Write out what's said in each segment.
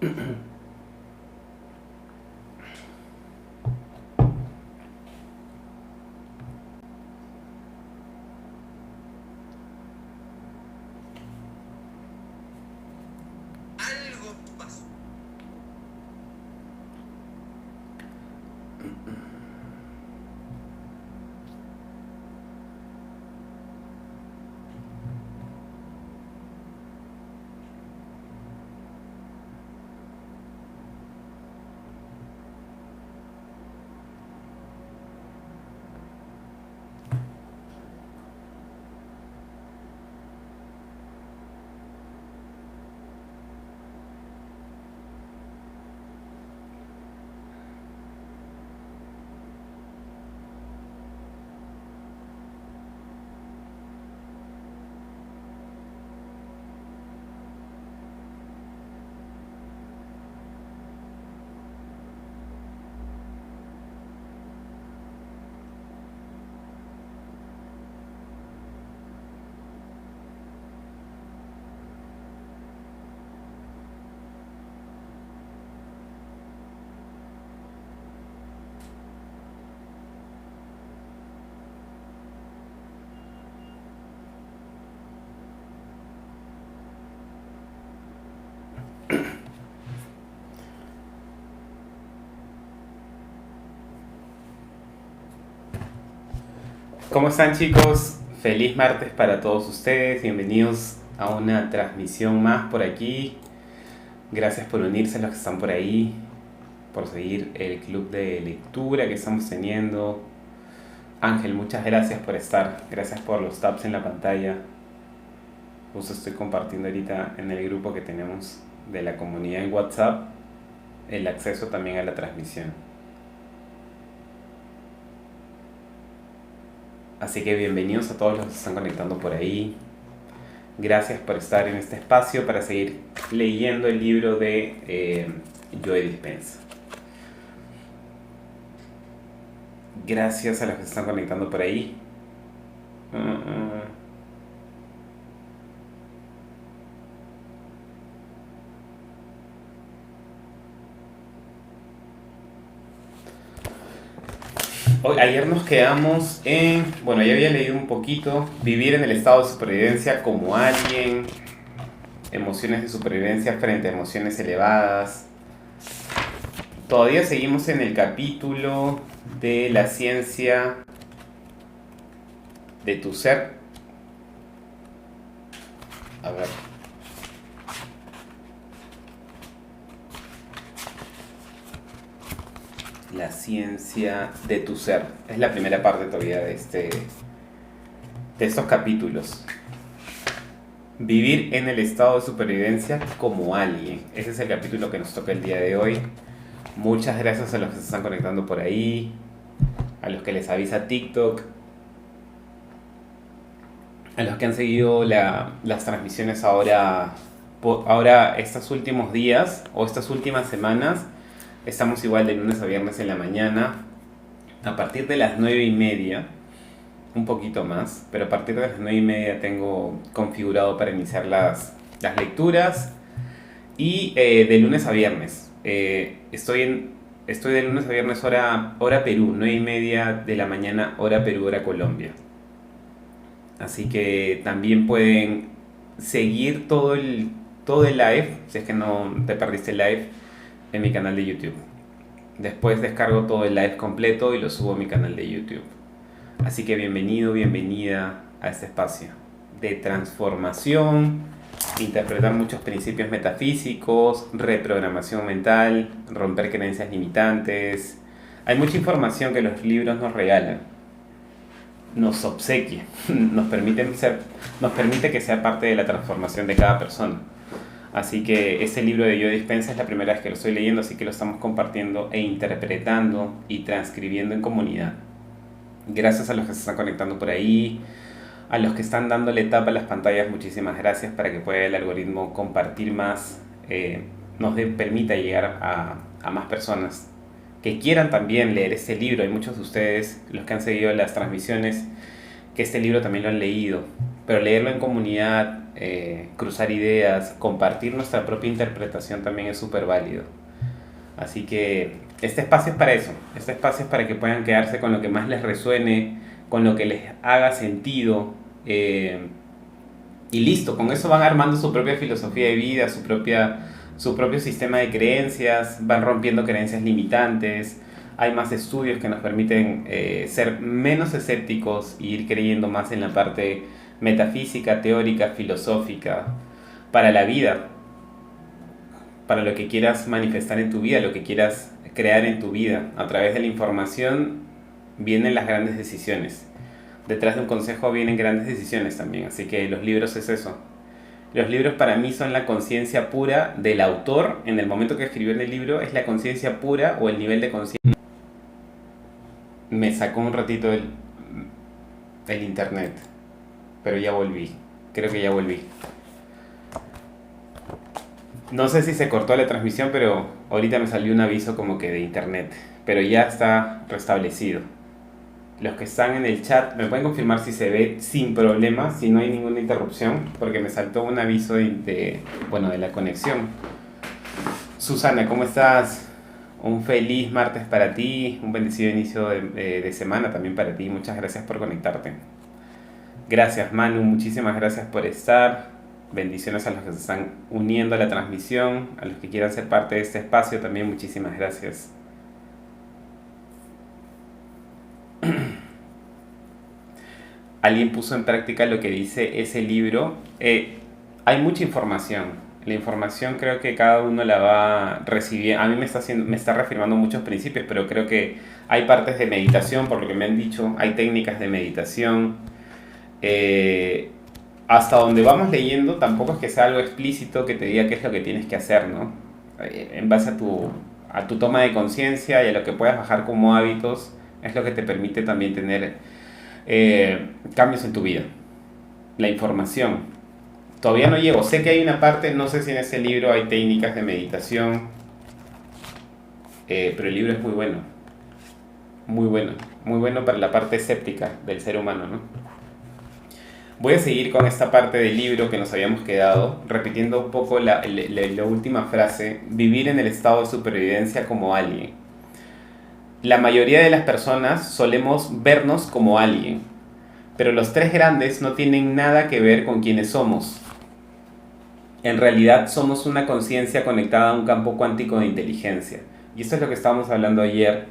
Algo pasó. ¿Cómo están, chicos? Feliz martes para todos ustedes. Bienvenidos a una transmisión más por aquí. Gracias por unirse a los que están por ahí, por seguir el club de lectura que estamos teniendo. Ángel, muchas gracias por estar. Gracias por los taps en la pantalla. Justo estoy compartiendo ahorita en el grupo que tenemos de la comunidad en WhatsApp el acceso también a la transmisión. Así que bienvenidos a todos los que se están conectando por ahí. Gracias por estar en este espacio para seguir leyendo el libro de Joe Dispenza. Gracias a los que se están conectando por ahí. Ayer nos quedamos en, bueno, ya había leído un poquito, vivir en el estado de supervivencia como alguien, emociones de supervivencia frente a emociones elevadas. Todavía seguimos en el capítulo de la ciencia de tu ser. A ver. La ciencia de tu ser. Es la primera parte todavía de estos capítulos. Vivir en el estado de supervivencia como alguien. Ese es el capítulo que nos toca el día de hoy. Muchas gracias a los que se están conectando por ahí, a los que les avisa TikTok, a los que han seguido las transmisiones ahora estos últimos días o estas últimas semanas. Estamos igual de lunes a viernes en la mañana, a partir de las 9:30, un poquito más, pero a partir de las 9:30 tengo configurado para iniciar las lecturas y de lunes a viernes. Estoy de lunes a viernes hora Perú, 9:30 de la mañana, hora Perú, hora Colombia. Así que también pueden seguir todo el live, si es que no te perdiste el live, en mi canal de YouTube. Después descargo todo el live completo y lo subo a mi canal de YouTube. Así que bienvenido, bienvenida a este espacio de transformación, interpretar muchos principios metafísicos, reprogramación mental, romper creencias limitantes. Hay mucha información que los libros nos regalan, nos obsequia, nos permite que sea parte de la transformación de cada persona. Así que este libro de Joe Dispenza es la primera vez que lo estoy leyendo, así que lo estamos compartiendo e interpretando y transcribiendo en comunidad. Gracias a los que se están conectando por ahí, a los que están dándole tapa a las pantallas, muchísimas gracias para que pueda el algoritmo compartir más, nos permita llegar a más personas que quieran también leer este libro. Hay muchos de ustedes, los que han seguido las transmisiones, que este libro también lo han leído. pero leerlo en comunidad, cruzar ideas, compartir nuestra propia interpretación también es súper válido. Así que este espacio es para eso, este espacio es para que puedan quedarse con lo que más les resuene, con lo que les haga sentido, y listo, con eso van armando su propia filosofía de vida, su propio sistema de creencias, van rompiendo creencias limitantes. Hay más estudios que nos permiten ser menos escépticos e ir creyendo más en la parte metafísica, teórica, filosófica, para la vida, para lo que quieras manifestar en tu vida, lo que quieras crear en tu vida. A través de la información vienen las grandes decisiones. Detrás de un consejo vienen grandes decisiones también. Así que los libros es eso. Los libros para mí son la conciencia pura del autor. En el momento que escribió en el libro es la conciencia pura o el nivel de conciencia. Me sacó un ratito el internet, pero ya volví. Creo que ya volví. No sé si se cortó la transmisión, pero ahorita me salió un aviso como que de internet. Pero ya está restablecido. Los que están en el chat me pueden confirmar si se ve sin problema, si no hay ninguna interrupción, porque me saltó un aviso de la conexión. Susana, ¿cómo estás? Un feliz martes para ti, un bendecido inicio de semana también para ti. Muchas gracias por conectarte. Gracias Manu, muchísimas gracias por estar. Bendiciones a los que se están uniendo a la transmisión, a los que quieran ser parte de este espacio también, muchísimas gracias. Alguien puso en práctica lo que dice ese libro. Hay mucha información. La información creo que cada uno la va a recibir. A mí me está reafirmando muchos principios, pero creo que hay partes de meditación, por lo que me han dicho. Hay técnicas de meditación. Hasta donde vamos leyendo, tampoco es que sea algo explícito que te diga qué es lo que tienes que hacer, ¿no? En base a tu toma de conciencia y a lo que puedas bajar como hábitos, es lo que te permite también tener cambios en tu vida. La información. Todavía no llego. Sé que hay una parte, no sé si en ese libro hay técnicas de meditación, pero el libro es muy bueno. Muy bueno. Muy bueno para la parte escéptica del ser humano, ¿no? Voy a seguir con esta parte del libro que nos habíamos quedado, repitiendo un poco la última frase: vivir en el estado de supervivencia como alguien. La mayoría de las personas solemos vernos como alguien, pero los tres grandes no tienen nada que ver con quienes somos. En realidad somos una conciencia conectada a un campo cuántico de inteligencia. Y esto es lo que estábamos hablando ayer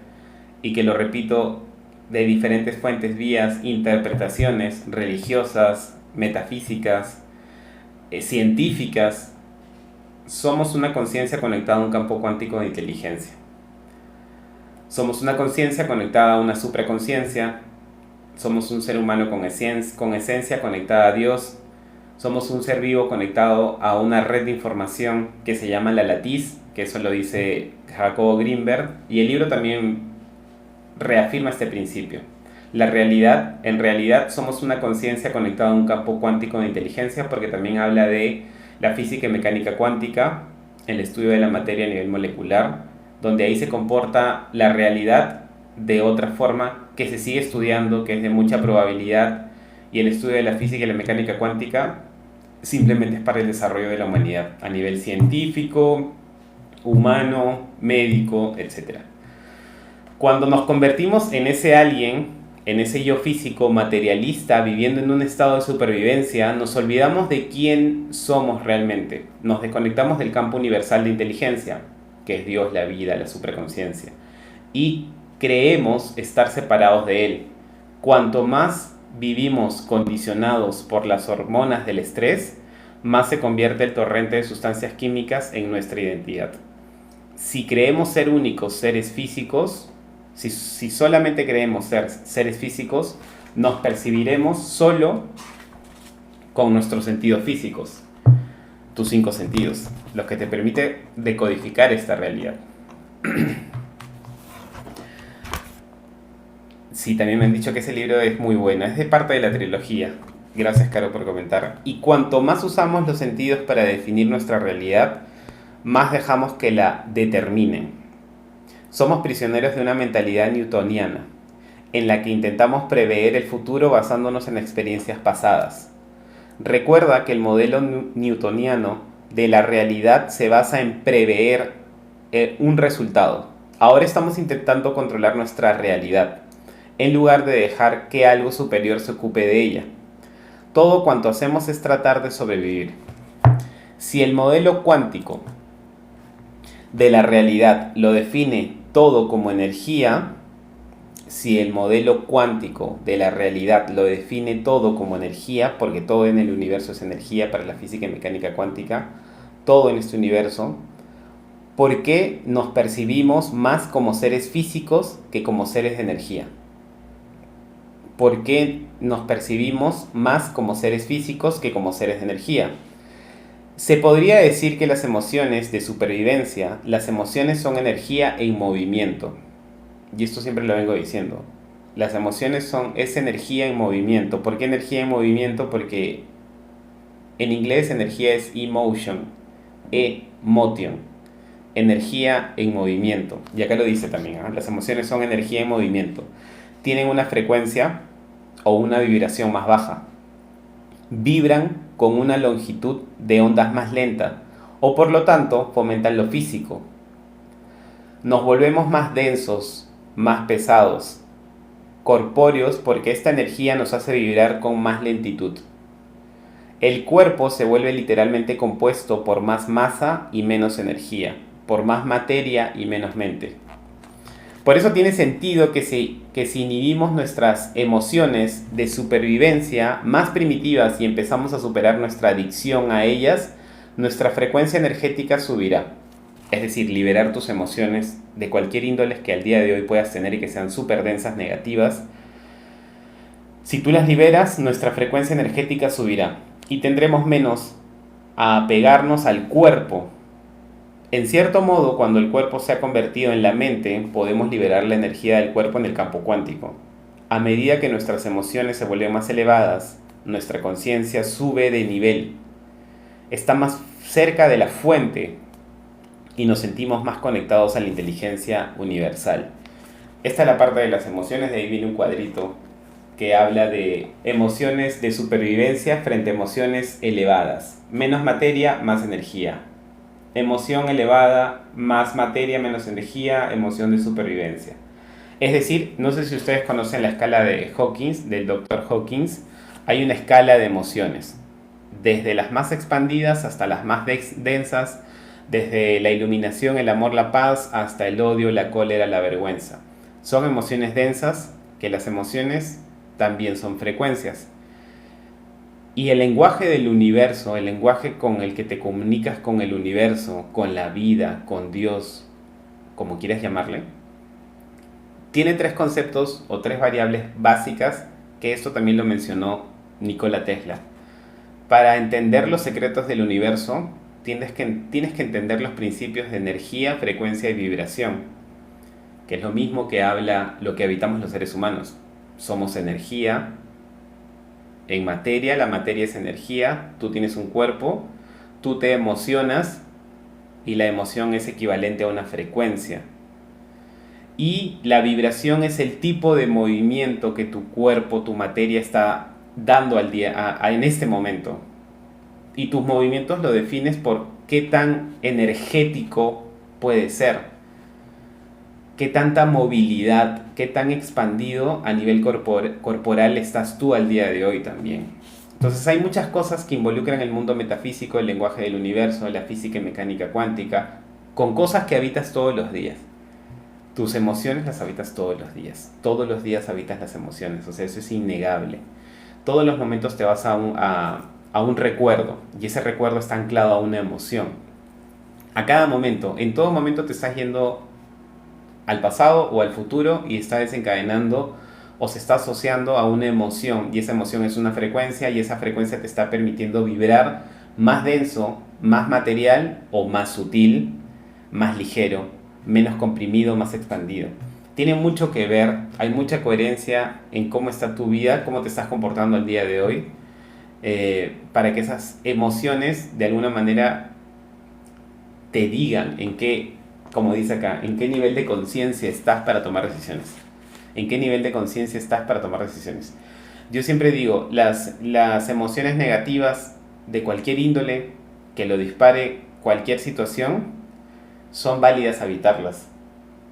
y que lo repito de diferentes fuentes, vías, interpretaciones religiosas, metafísicas, científicas. Somos una conciencia conectada a un campo cuántico de inteligencia. Somos una conciencia conectada a una supraconciencia. Somos un ser humano con esencia conectada a Dios. Somos un ser vivo conectado a una red de información que se llama la latiz, que eso lo dice Jacobo Greenberg, y el libro también reafirma este principio. En realidad somos una conciencia conectada a un campo cuántico de inteligencia, porque también habla de la física y mecánica cuántica, el estudio de la materia a nivel molecular, donde ahí se comporta la realidad de otra forma que se sigue estudiando, que es de mucha probabilidad, y el estudio de la física y la mecánica cuántica simplemente es para el desarrollo de la humanidad a nivel científico, humano, médico, etc. Cuando nos convertimos en ese alguien, en ese yo físico materialista viviendo en un estado de supervivencia, nos olvidamos de quién somos realmente. Nos desconectamos del campo universal de inteligencia, que es Dios, la vida, la supraconciencia, y creemos estar separados de él. Cuanto más vivimos condicionados por las hormonas del estrés, más se convierte el torrente de sustancias químicas en nuestra identidad. Si creemos ser únicos seres físicos, si solamente creemos ser seres físicos, nos percibiremos solo con nuestros sentidos físicos, tus 5 sentidos, los que te permite decodificar esta realidad. Sí, también me han dicho que ese libro es muy bueno, es de parte de la trilogía. Gracias, Caro, por comentar. Y cuanto más usamos los sentidos para definir nuestra realidad, más dejamos que la determinen. Somos prisioneros de una mentalidad newtoniana, en la que intentamos prever el futuro basándonos en experiencias pasadas. Recuerda que el modelo newtoniano de la realidad se basa en prever un resultado. Ahora estamos intentando controlar nuestra realidad, en lugar de dejar que algo superior se ocupe de ella. Todo cuanto hacemos es tratar de sobrevivir. Si el modelo cuántico de la realidad lo define todo como energía, si el modelo cuántico de la realidad lo define todo como energía, porque todo en el universo es energía para la física y mecánica cuántica, todo en este universo, ¿por qué nos percibimos más como seres físicos que como seres de energía? ¿Por qué nos percibimos más como seres físicos que como seres de energía? Se podría decir que las emociones de supervivencia, las emociones son energía en movimiento. Y esto siempre lo vengo diciendo. Las emociones es energía en movimiento. ¿Por qué energía en movimiento? Porque en inglés energía es emotion, emotion, energía en movimiento. Y acá lo dice también, ¿eh? Las emociones son energía en movimiento. Tienen una frecuencia o una vibración más baja. Vibran con una longitud de ondas más lenta o por lo tanto fomentan lo físico. Nos volvemos más densos, más pesados, corpóreos porque esta energía nos hace vibrar con más lentitud. El cuerpo se vuelve literalmente compuesto por más masa y menos energía, por más materia y menos mente. Por eso tiene sentido que si inhibimos nuestras emociones de supervivencia más primitivas y empezamos a superar nuestra adicción a ellas, nuestra frecuencia energética subirá. Es decir, liberar tus emociones de cualquier índole que al día de hoy puedas tener y que sean súper densas, negativas. Si tú las liberas, nuestra frecuencia energética subirá y tendremos menos a apegarnos al cuerpo. En cierto modo, cuando el cuerpo se ha convertido en la mente, podemos liberar la energía del cuerpo en el campo cuántico. A medida que nuestras emociones se vuelven más elevadas, nuestra conciencia sube de nivel. Está más cerca de la fuente y nos sentimos más conectados a la inteligencia universal. Esta es la parte de las emociones, de ahí viene un cuadrito que habla de emociones de supervivencia frente a emociones elevadas. Menos materia, más energía. Emoción elevada, más materia, menos energía, emoción de supervivencia. Es decir, no sé si ustedes conocen la escala de Hawkins, del Dr. Hawkins. Hay una escala de emociones, desde las más expandidas hasta las más densas, desde la iluminación, el amor, la paz, hasta el odio, la cólera, la vergüenza. Son emociones densas, que las emociones también son frecuencias. Y el lenguaje del universo, el lenguaje con el que te comunicas con el universo, con la vida, con Dios, como quieras llamarle, tiene tres conceptos o tres variables básicas, que esto también lo mencionó Nikola Tesla. Para entender los secretos del universo, tienes que entender los principios de energía, frecuencia y vibración, que es lo mismo que habla lo que habitamos los seres humanos. Somos energía en materia, la materia es energía, tú tienes un cuerpo, tú te emocionas y la emoción es equivalente a una frecuencia. Y la vibración es el tipo de movimiento que tu cuerpo, tu materia está dando al día, en este momento. Y tus movimientos lo defines por qué tan energético puede ser, qué tanta movilidad, qué tan expandido a nivel corporal estás tú al día de hoy también. Entonces hay muchas cosas que involucran el mundo metafísico, el lenguaje del universo, la física y mecánica cuántica, con cosas que habitas todos los días. Tus emociones las habitas todos los días habitas las emociones, o sea, eso es innegable. Todos los momentos te vas a un recuerdo, y ese recuerdo está anclado a una emoción. A cada momento, en todo momento te estás yendo al pasado o al futuro y está desencadenando o se está asociando a una emoción, y esa emoción es una frecuencia, y esa frecuencia te está permitiendo vibrar más denso, más material o más sutil, más ligero, menos comprimido, más expandido. Tiene mucho que ver, hay mucha coherencia en cómo está tu vida, cómo te estás comportando al día de hoy, para que esas emociones de alguna manera te digan en qué, como dice acá, en qué nivel de conciencia estás para tomar decisiones. En qué nivel de conciencia estás para tomar decisiones. Yo siempre digo, las emociones negativas de cualquier índole que lo dispare cualquier situación son válidas habitarlas.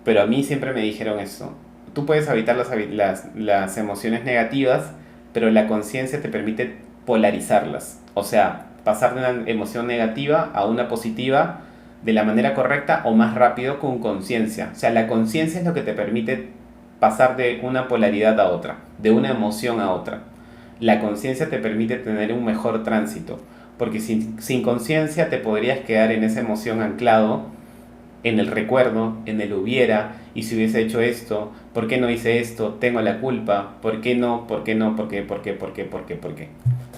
Pero a mí siempre me dijeron eso. Tú puedes habitar las emociones negativas, pero la conciencia te permite polarizarlas. O sea, pasar de una emoción negativa a una positiva de la manera correcta o más rápido con conciencia. O sea, la conciencia es lo que te permite pasar de una polaridad a otra, de una emoción a otra. La conciencia te permite tener un mejor tránsito, porque sin conciencia te podrías quedar en esa emoción anclado, en el recuerdo, en el hubiera, y si hubiese hecho esto, ¿por qué no hice esto? Tengo la culpa, ¿por qué no? ¿Por qué no? ¿Por qué? ¿Por qué? ¿Por qué? ¿Por qué? ¿Por qué?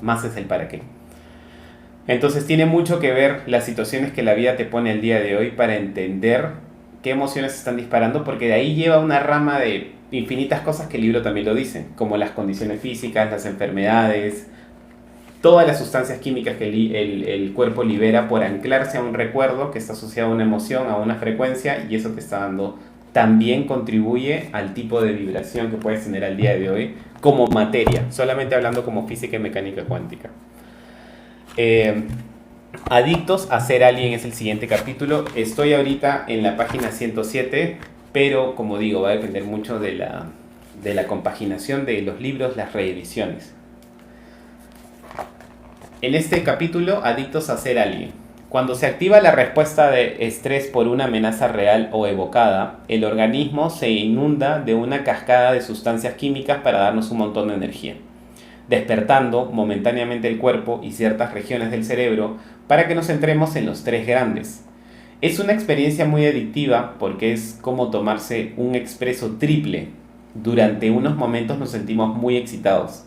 Más es el para qué. Entonces tiene mucho que ver las situaciones que la vida te pone el día de hoy para entender qué emociones están disparando, porque de ahí lleva una rama de infinitas cosas que el libro también lo dice, como las condiciones físicas, las enfermedades, todas las sustancias químicas que el cuerpo libera por anclarse a un recuerdo que está asociado a una emoción, a una frecuencia, y eso te está dando, también contribuye al tipo de vibración que puedes tener al día de hoy como materia, solamente hablando como física y mecánica cuántica. Eh, Adictos a ser alguien es el siguiente capítulo. Estoy ahorita en la página 107, pero como digo, va a depender mucho de la compaginación de los libros, las reediciones. En este capítulo, adictos a ser alguien. Cuando se activa la respuesta de estrés por una amenaza real o evocada, el organismo se inunda de una cascada de sustancias químicas para darnos un montón de energía, despertando momentáneamente el cuerpo y ciertas regiones del cerebro para que nos centremos en los tres grandes. Es una experiencia muy adictiva porque es como tomarse un expreso triple. Durante unos momentos nos sentimos muy excitados.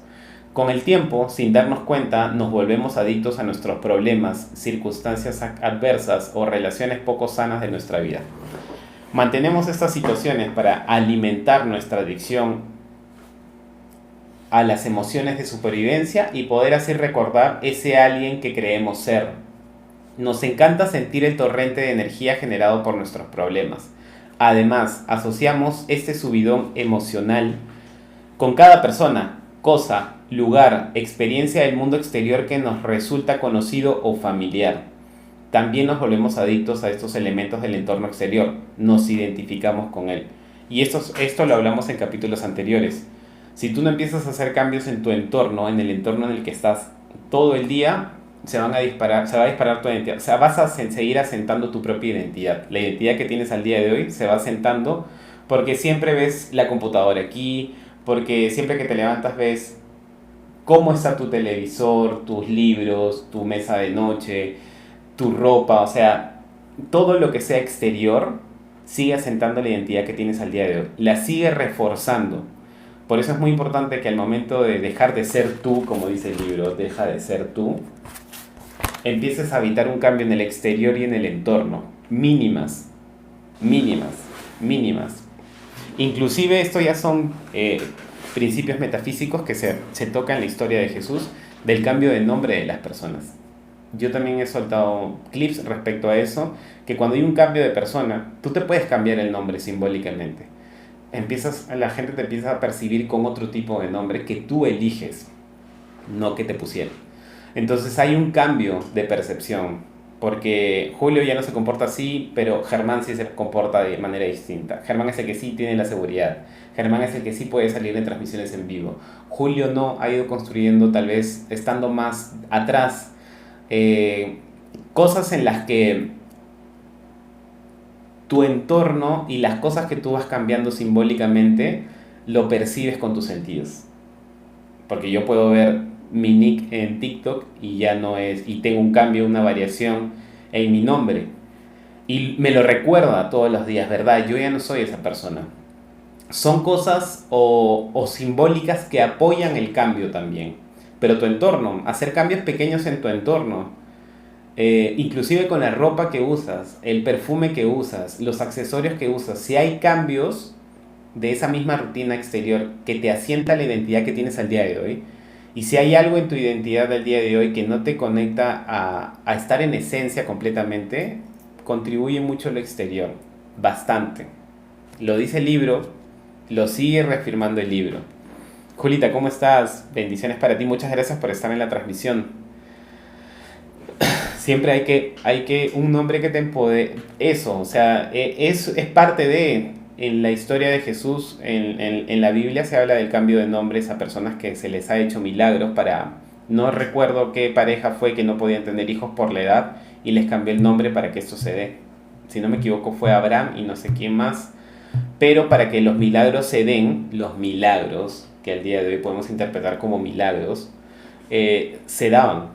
Con el tiempo, sin darnos cuenta, nos volvemos adictos a nuestros problemas, circunstancias adversas o relaciones poco sanas de nuestra vida. Mantenemos estas situaciones para alimentar nuestra adicción a las emociones de supervivencia y poder así recordar ese alguien que creemos ser. Nos encanta sentir el torrente de energía generado por nuestros problemas. Además, asociamos este subidón emocional con cada persona, cosa, lugar, experiencia del mundo exterior que nos resulta conocido o familiar. También nos volvemos adictos a estos elementos del entorno exterior, nos identificamos con él. Y esto lo hablamos en capítulos anteriores. Si tú no empiezas a hacer cambios en tu entorno, en el entorno en el que estás todo el día, se va a disparar tu identidad. O sea, vas a seguir asentando tu propia identidad. La identidad que tienes al día de hoy se va asentando porque siempre ves la computadora aquí, porque siempre que te levantas ves cómo está tu televisor, tus libros, tu mesa de noche, tu ropa, o sea, todo lo que sea exterior sigue asentando la identidad que tienes al día de hoy. La sigue reforzando. Por eso es muy importante que al momento de dejar de ser tú, como dice el libro, deja de ser tú, empieces a habitar un cambio en el exterior y en el entorno. Mínimas, mínimas, mínimas. Inclusive esto ya son principios metafísicos que se tocan en la historia de Jesús, del cambio de nombre de las personas. Yo también he soltado clips respecto a eso, que cuando hay un cambio de persona, tú te puedes cambiar el nombre simbólicamente. La gente te empieza a percibir con otro tipo de nombre que tú eliges, no que te pusieron. Entonces hay un cambio de percepción, porque Julio ya no se comporta así, pero Germán sí se comporta de manera distinta. Germán es el que sí tiene la seguridad. Germán es el que sí puede salir en transmisiones en vivo. Julio no, ha ido construyendo, tal vez estando más atrás, cosas en las que tu entorno y las cosas que tú vas cambiando simbólicamente lo percibes con tus sentidos. Porque yo puedo ver mi nick en TikTok y ya no es, y tengo un cambio, una variación en mi nombre. Y me lo recuerda todos los días, ¿verdad? Yo ya no soy esa persona. Son cosas o simbólicas que apoyan el cambio también. Pero tu entorno, hacer cambios pequeños en tu entorno, inclusive con la ropa que usas, el perfume que usas, los accesorios que usas, si hay cambios de esa misma rutina exterior que te asienta la identidad que tienes al día de hoy, y si hay algo en tu identidad del día de hoy que no te conecta a estar en esencia completamente, contribuye mucho lo exterior, bastante. Lo dice el libro, lo sigue reafirmando el libro. Julita, ¿cómo estás? Bendiciones para ti. Muchas gracias por estar en la transmisión. Siempre hay que un nombre que te empodere. Eso, o sea, es parte de. En la historia de Jesús, en la Biblia se habla del cambio de nombres a personas que se les ha hecho milagros para. No recuerdo qué pareja fue que no podían tener hijos por la edad y les cambió el nombre para que esto se dé. Si no me equivoco fue Abraham y no sé quién más. Pero para que los milagros se den, los milagros, que al día de hoy podemos interpretar como milagros, se daban.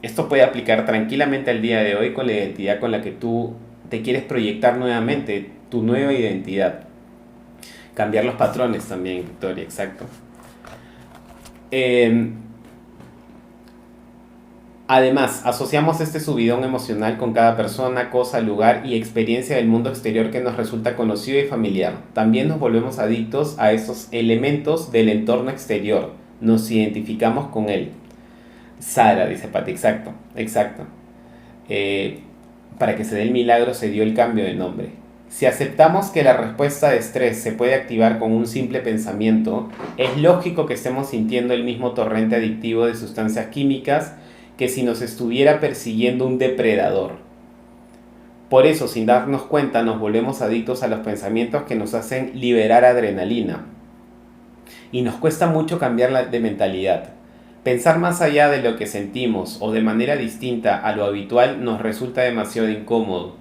Esto puede aplicar tranquilamente al día de hoy con la identidad con la que tú te quieres proyectar nuevamente, tu nueva identidad. Cambiar los patrones también, Victoria, exacto. Eh, Además, asociamos este subidón emocional con cada persona, cosa, lugar y experiencia del mundo exterior que nos resulta conocido y familiar. También nos volvemos adictos a esos elementos del entorno exterior. Nos identificamos con él. Sara, dice Pati, exacto, exacto. Eh, para que se dé el milagro se dio el cambio de nombre. Si aceptamos que la respuesta de estrés se puede activar con un simple pensamiento, es lógico que estemos sintiendo el mismo torrente adictivo de sustancias químicas que si nos estuviera persiguiendo un depredador. Por eso, sin darnos cuenta, nos volvemos adictos a los pensamientos que nos hacen liberar adrenalina. Y nos cuesta mucho cambiar de mentalidad. Pensar más allá de lo que sentimos o de manera distinta a lo habitual nos resulta demasiado incómodo.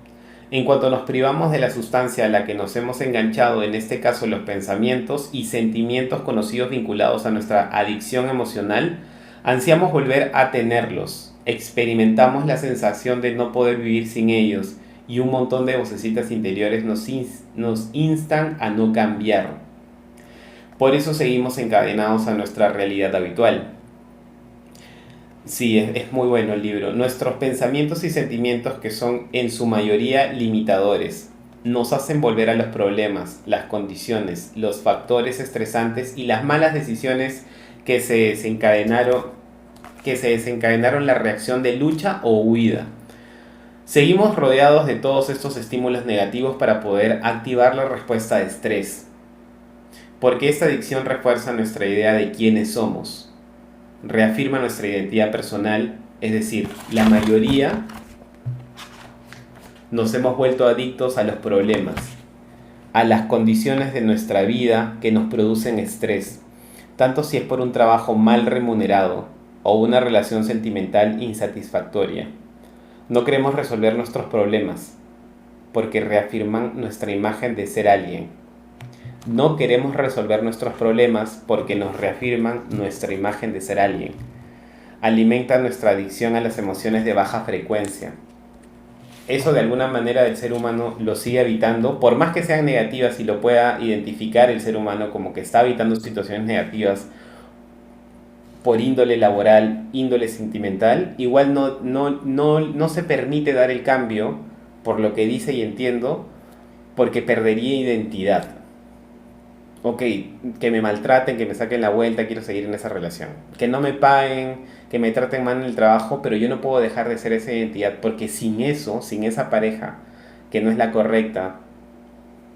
En cuanto nos privamos de la sustancia a la que nos hemos enganchado, en este caso los pensamientos y sentimientos conocidos vinculados a nuestra adicción emocional, ansiamos volver a tenerlos, experimentamos la sensación de no poder vivir sin ellos y un montón de vocecitas interiores nos instan a no cambiar. Por eso seguimos encadenados a nuestra realidad habitual. Sí, es muy bueno el libro. Nuestros pensamientos y sentimientos, que son en su mayoría limitadores, nos hacen volver a los problemas, las condiciones, los factores estresantes y las malas decisiones que se desencadenaron la reacción de lucha o huida. Seguimos rodeados de todos estos estímulos negativos para poder activar la respuesta de estrés, porque esta adicción refuerza nuestra idea de quiénes somos, reafirma nuestra identidad personal, es decir, la mayoría nos hemos vuelto adictos a los problemas, a las condiciones de nuestra vida que nos producen estrés, tanto si es por un trabajo mal remunerado o una relación sentimental insatisfactoria. No queremos resolver nuestros problemas porque reafirman nuestra imagen de ser alguien. No queremos resolver nuestros problemas porque nos reafirman nuestra imagen de ser alguien. Alimenta nuestra adicción a las emociones de baja frecuencia. Eso de alguna manera el ser humano lo sigue evitando, por más que sean negativas y lo pueda identificar el ser humano como que está evitando situaciones negativas por índole laboral, índole sentimental, igual no se permite dar el cambio por lo que dice y entiendo, porque perdería identidad. Ok, que me maltraten, que me saquen la vuelta, quiero seguir en esa relación. Que no me paguen, que me traten mal en el trabajo, pero yo no puedo dejar de ser esa identidad, porque sin eso, sin esa pareja que no es la correcta,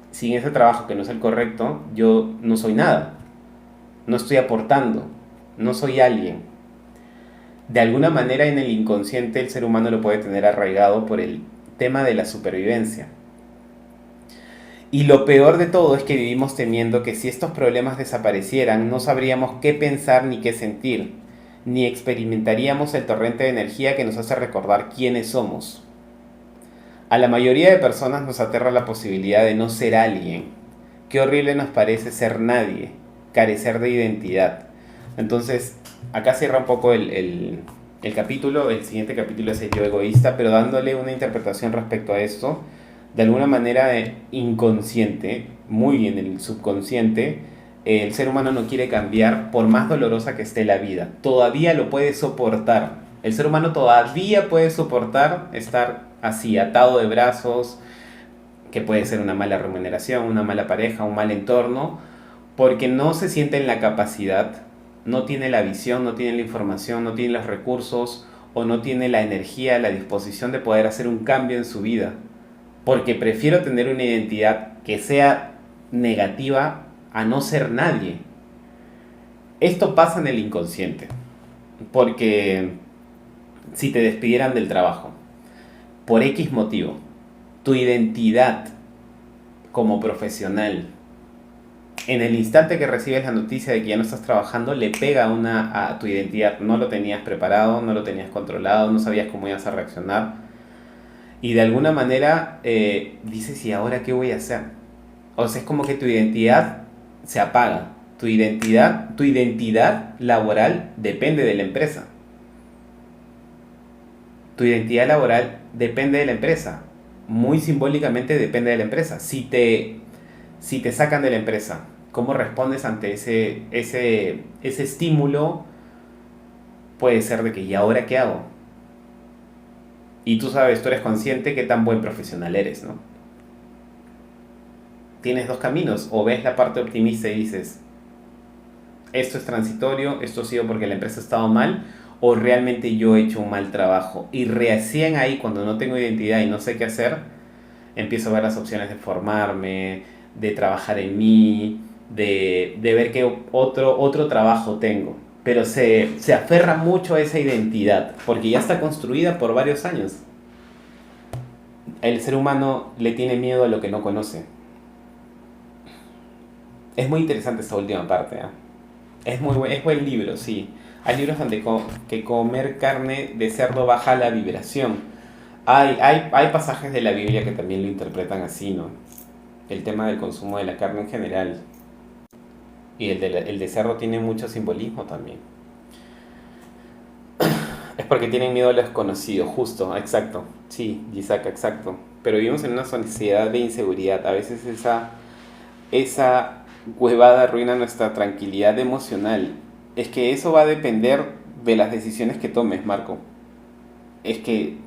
sin ese trabajo que no es el correcto, yo no soy nada. No estoy aportando, no soy alguien. De alguna manera en el inconsciente el ser humano lo puede tener arraigado por el tema de la supervivencia. Y lo peor de todo es que vivimos temiendo que si estos problemas desaparecieran, no sabríamos qué pensar ni qué sentir, ni experimentaríamos el torrente de energía que nos hace recordar quiénes somos. A la mayoría de personas nos aterra la posibilidad de no ser alguien. Qué horrible nos parece ser nadie, carecer de identidad. Entonces, acá cierra un poco el capítulo. El siguiente capítulo es el yo egoísta, pero dándole una interpretación respecto a esto. De alguna manera inconsciente, muy en el subconsciente, el ser humano no quiere cambiar por más dolorosa que esté la vida. Todavía lo puede soportar. El ser humano todavía puede soportar estar así, atado de brazos, que puede ser una mala remuneración, una mala pareja, un mal entorno, porque no se siente en la capacidad, no tiene la visión, no tiene la información, no tiene los recursos o no tiene la energía, la disposición de poder hacer un cambio en su vida. Porque prefiero tener una identidad que sea negativa a no ser nadie. Esto pasa en el inconsciente, porque si te despidieran del trabajo, por X motivo, tu identidad como profesional, en el instante que recibes la noticia de que ya no estás trabajando, le pega a tu identidad. No lo tenías preparado, no lo tenías controlado, no sabías cómo ibas a reaccionar. Y de alguna manera dices, ¿y ahora qué voy a hacer? O sea, es como que tu identidad se apaga. Tu identidad laboral depende de la empresa. Tu identidad laboral depende de la empresa. Muy simbólicamente depende de la empresa. Si te sacan de la empresa, ¿cómo respondes ante ese estímulo? Puede ser de que, ¿y ahora qué hago? Y tú sabes, tú eres consciente qué tan buen profesional eres, ¿no? Tienes dos caminos. O ves la parte optimista y dices, esto es transitorio, esto ha sido porque la empresa ha estado mal, o realmente yo he hecho un mal trabajo. Y recién ahí, cuando no tengo identidad y no sé qué hacer, empiezo a ver las opciones de formarme, de trabajar en mí, de ver qué otro trabajo tengo. Pero se aferra mucho a esa identidad, porque ya está construida por varios años. El ser humano le tiene miedo a lo que no conoce. Es muy interesante esta última parte, ¿eh? Es buen libro, sí. Hay libros donde que comer carne de cerdo baja la vibración. Hay pasajes de la Biblia que también lo interpretan así, ¿no? El tema del consumo de la carne en general. Y el de cerdo tiene mucho simbolismo también. Es porque tienen miedo a lo desconocido, justo, exacto. Sí, Gisaka, exacto. Pero vivimos en una sociedad de inseguridad. A veces esa huevada arruina nuestra tranquilidad emocional. Es que eso va a depender de las decisiones que tomes, Marco. Es que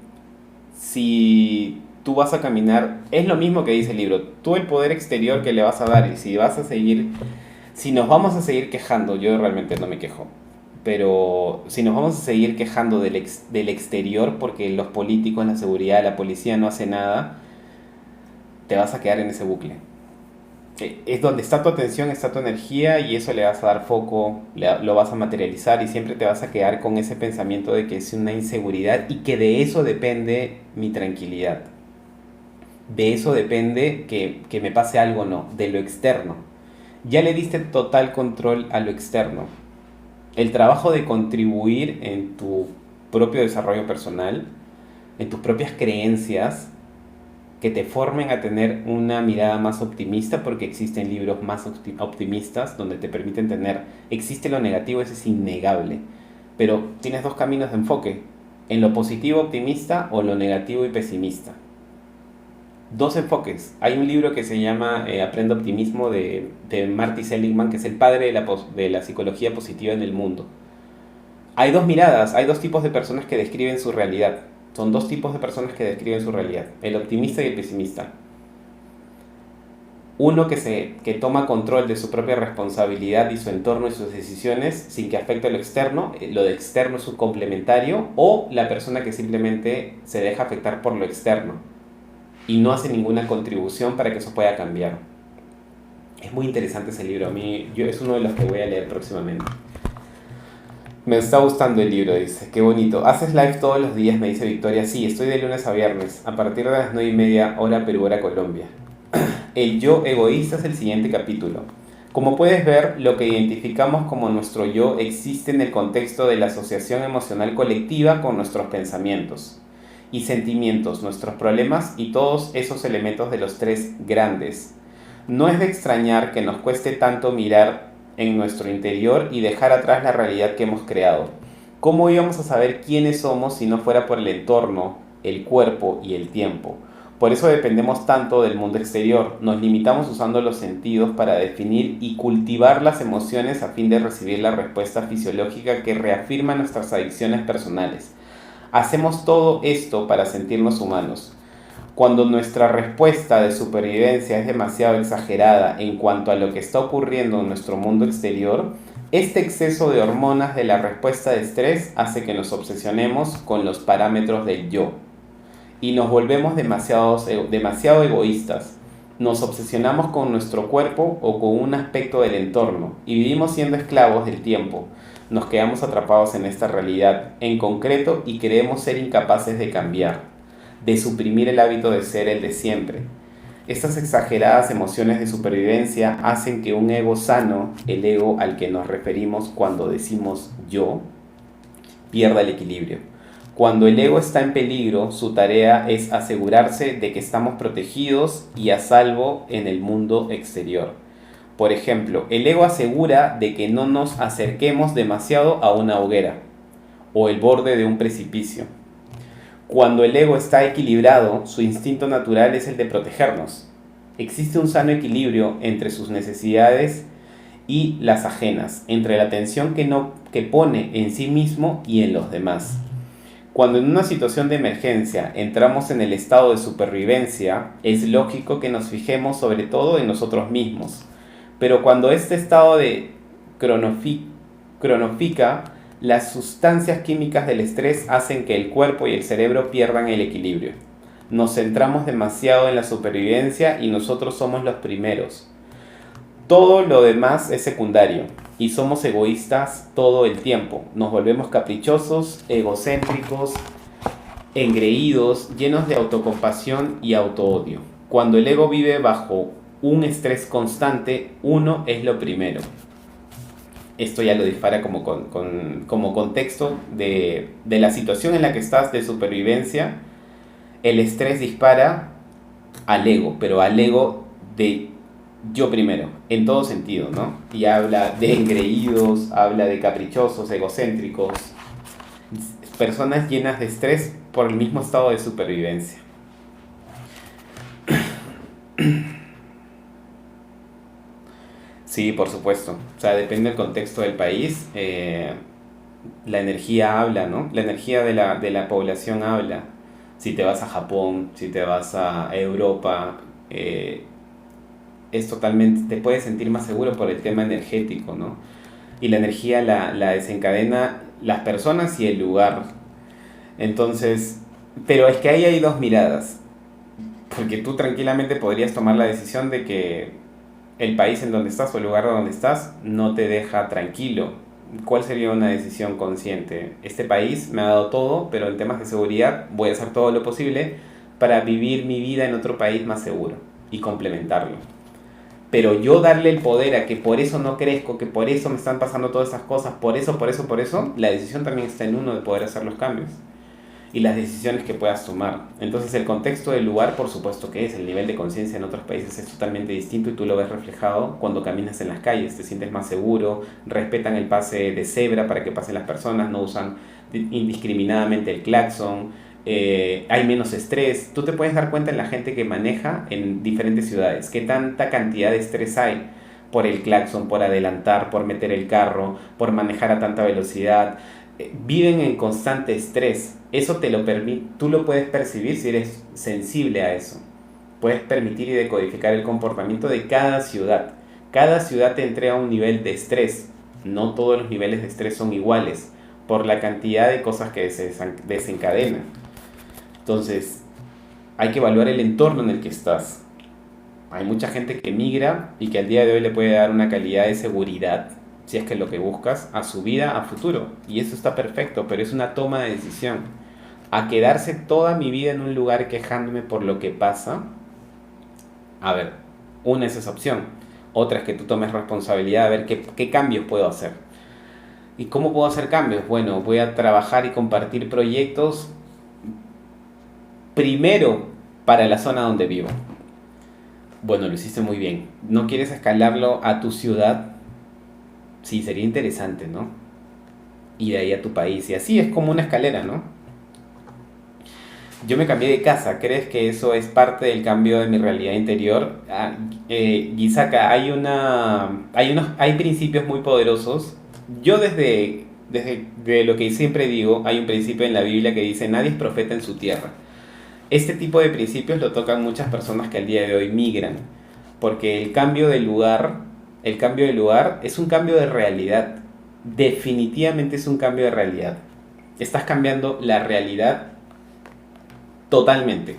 si tú vas a caminar, es lo mismo que dice el libro, tú el poder exterior que le vas a dar, y si nos vamos a seguir quejando, yo realmente no me quejo, pero si nos vamos a seguir quejando del exterior porque los políticos, la seguridad, la policía no hace nada, te vas a quedar en ese bucle. Es donde está tu atención, está tu energía, y eso le vas a dar foco, lo vas a materializar, y siempre te vas a quedar con ese pensamiento de que es una inseguridad y que de eso depende mi tranquilidad. De eso depende que me pase algo o no, de lo externo. Ya le diste total control a lo externo. El trabajo de contribuir en tu propio desarrollo personal, en tus propias creencias, que te formen a tener una mirada más optimista, porque existen libros más optimistas donde te permiten existe lo negativo, eso es innegable, pero tienes dos caminos de enfoque, en lo positivo optimista o lo negativo y pesimista. Dos enfoques. Hay un libro que se llama Aprende Optimismo de Marty Seligman, que es el padre de la psicología positiva en el mundo. Hay dos miradas, hay dos tipos de personas que describen su realidad. Son dos tipos de personas que describen su realidad, el optimista y el pesimista. Uno que toma control de su propia responsabilidad y su entorno y sus decisiones sin que afecte lo externo. Lo de externo es su complementario. O la persona que simplemente se deja afectar por lo externo y no hace ninguna contribución para que eso pueda cambiar. Es muy interesante ese libro. Es uno de los que voy a leer próximamente. Me está gustando el libro, dice. Qué bonito. ¿Haces live todos los días?, me dice Victoria. Sí, estoy de lunes a viernes, a partir de las 9:30, hora Perú, hora Colombia. El yo egoísta es el siguiente capítulo. Como puedes ver, lo que identificamos como nuestro yo existe en el contexto de la asociación emocional colectiva con nuestros pensamientos y sentimientos, nuestros problemas y todos esos elementos de los tres grandes. No es de extrañar que nos cueste tanto mirar en nuestro interior y dejar atrás la realidad que hemos creado. ¿Cómo íbamos a saber quiénes somos si no fuera por el entorno, el cuerpo y el tiempo? Por eso dependemos tanto del mundo exterior. Nos limitamos usando los sentidos para definir y cultivar las emociones a fin de recibir la respuesta fisiológica que reafirma nuestras adicciones personales. Hacemos todo esto para sentirnos humanos. Cuando nuestra respuesta de supervivencia es demasiado exagerada en cuanto a lo que está ocurriendo en nuestro mundo exterior, este exceso de hormonas de la respuesta de estrés hace que nos obsesionemos con los parámetros del yo y nos volvemos demasiado egoístas. Nos obsesionamos con nuestro cuerpo o con un aspecto del entorno y vivimos siendo esclavos del tiempo. Nos quedamos atrapados en esta realidad en concreto y creemos ser incapaces de cambiar, de suprimir el hábito de ser el de siempre. Estas exageradas emociones de supervivencia hacen que un ego sano, el ego al que nos referimos cuando decimos yo, pierda el equilibrio. Cuando el ego está en peligro, su tarea es asegurarse de que estamos protegidos y a salvo en el mundo exterior. Por ejemplo, el ego asegura de que no nos acerquemos demasiado a una hoguera o el borde de un precipicio. Cuando el ego está equilibrado, su instinto natural es el de protegernos. Existe un sano equilibrio entre sus necesidades y las ajenas, entre la atención que pone en sí mismo y en los demás. Cuando en una situación de emergencia entramos en el estado de supervivencia, es lógico que nos fijemos sobre todo en nosotros mismos. Pero cuando este estado de cronofica, las sustancias químicas del estrés hacen que el cuerpo y el cerebro pierdan el equilibrio. Nos centramos demasiado en la supervivencia y nosotros somos los primeros. Todo lo demás es secundario y somos egoístas todo el tiempo. Nos volvemos caprichosos, egocéntricos, engreídos, llenos de autocompasión y autoodio. Cuando el ego vive bajo un estrés constante, uno es lo primero. Esto ya lo dispara como contexto de la situación en la que estás de supervivencia. El estrés dispara al ego, pero al ego de yo primero, en todo sentido, ¿no? Y habla de engreídos, habla de caprichosos, egocéntricos, personas llenas de estrés por el mismo estado de supervivencia. Sí, por supuesto. O sea, depende del contexto del país. La energía habla, ¿no? La energía de la población habla. Si te vas a Japón, si te vas a Europa, es totalmente, te puedes sentir más seguro por el tema energético, ¿no? Y la energía la desencadena las personas y el lugar. Entonces, pero es que ahí hay dos miradas. Porque tú tranquilamente podrías tomar la decisión de que el país en donde estás o el lugar donde estás no te deja tranquilo. ¿Cuál sería una decisión consciente? Este país me ha dado todo, pero en temas de seguridad voy a hacer todo lo posible para vivir mi vida en otro país más seguro y complementarlo. Pero yo darle el poder a que por eso no crezco, que por eso me están pasando todas esas cosas, por eso, la decisión también está en uno de poder hacer los cambios y las decisiones que puedas tomar. Entonces el contexto del lugar, por supuesto que es, el nivel de conciencia en otros países es totalmente distinto y tú lo ves reflejado cuando caminas en las calles, te sientes más seguro, respetan el pase de cebra para que pasen las personas, no usan indiscriminadamente el claxon, hay menos estrés. Tú te puedes dar cuenta en la gente que maneja en diferentes ciudades, qué tanta cantidad de estrés hay por el claxon, por adelantar, por meter el carro, por manejar a tanta velocidad. Viven en constante estrés. Eso te lo permite, tú lo puedes percibir si eres sensible a eso. Puedes permitir y decodificar el comportamiento de cada ciudad. Cada ciudad te entrega un nivel de estrés. No todos los niveles de estrés son iguales por la cantidad de cosas que se desencadenan. Entonces, hay que evaluar el entorno en el que estás. Hay mucha gente que migra y que al día de hoy le puede dar una calidad de seguridad, si es que es lo que buscas, a su vida, a futuro. Y eso está perfecto, pero es una toma de decisión. A quedarse toda mi vida en un lugar quejándome por lo que pasa. A ver, una es esa opción. Otra es que tú tomes responsabilidad de ver qué cambios puedo hacer. ¿Y cómo puedo hacer cambios? Bueno, voy a trabajar y compartir proyectos primero para la zona donde vivo. Bueno, lo hiciste muy bien. ¿No quieres escalarlo a tu ciudad? Sí, sería interesante, ¿no? Y de ahí a tu país. Y así es como una escalera, ¿no? Yo me cambié de casa. ¿Crees que eso es parte del cambio de mi realidad interior? Gisaka, hay principios muy poderosos. Yo desde lo que siempre digo, hay un principio en la Biblia que dice, nadie es profeta en su tierra. Este tipo de principios lo tocan muchas personas que al día de hoy migran, porque el cambio de lugar es un cambio de realidad. Definitivamente es un cambio de realidad. Estás cambiando la realidad totalmente.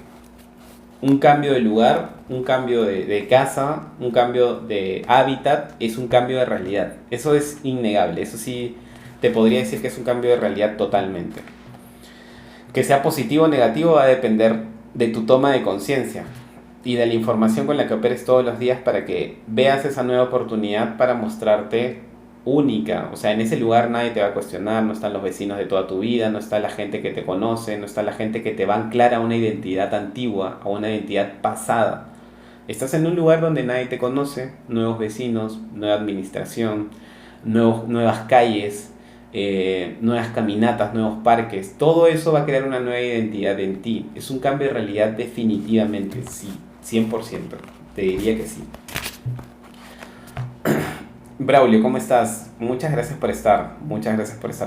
un cambio de lugar, un cambio de casa, un cambio de hábitat, es un cambio de realidad. Eso es innegable, eso sí te podría decir que es un cambio de realidad totalmente. Que sea positivo o negativo va a depender de tu toma de conciencia y de la información con la que operes todos los días para que veas esa nueva oportunidad para mostrarte única. O sea, en ese lugar nadie te va a cuestionar, no están los vecinos de toda tu vida, no está la gente que te conoce, no está la gente que te va a anclar a una identidad antigua, a una identidad pasada. Estás en un lugar donde nadie te conoce, nuevos vecinos, nueva administración, nuevas calles, nuevas caminatas, nuevos parques. Todo eso va a crear una nueva identidad en ti. Es un cambio de realidad definitivamente, sí, 100%. Te diría que sí. Braulio, ¿cómo estás? Muchas gracias por estar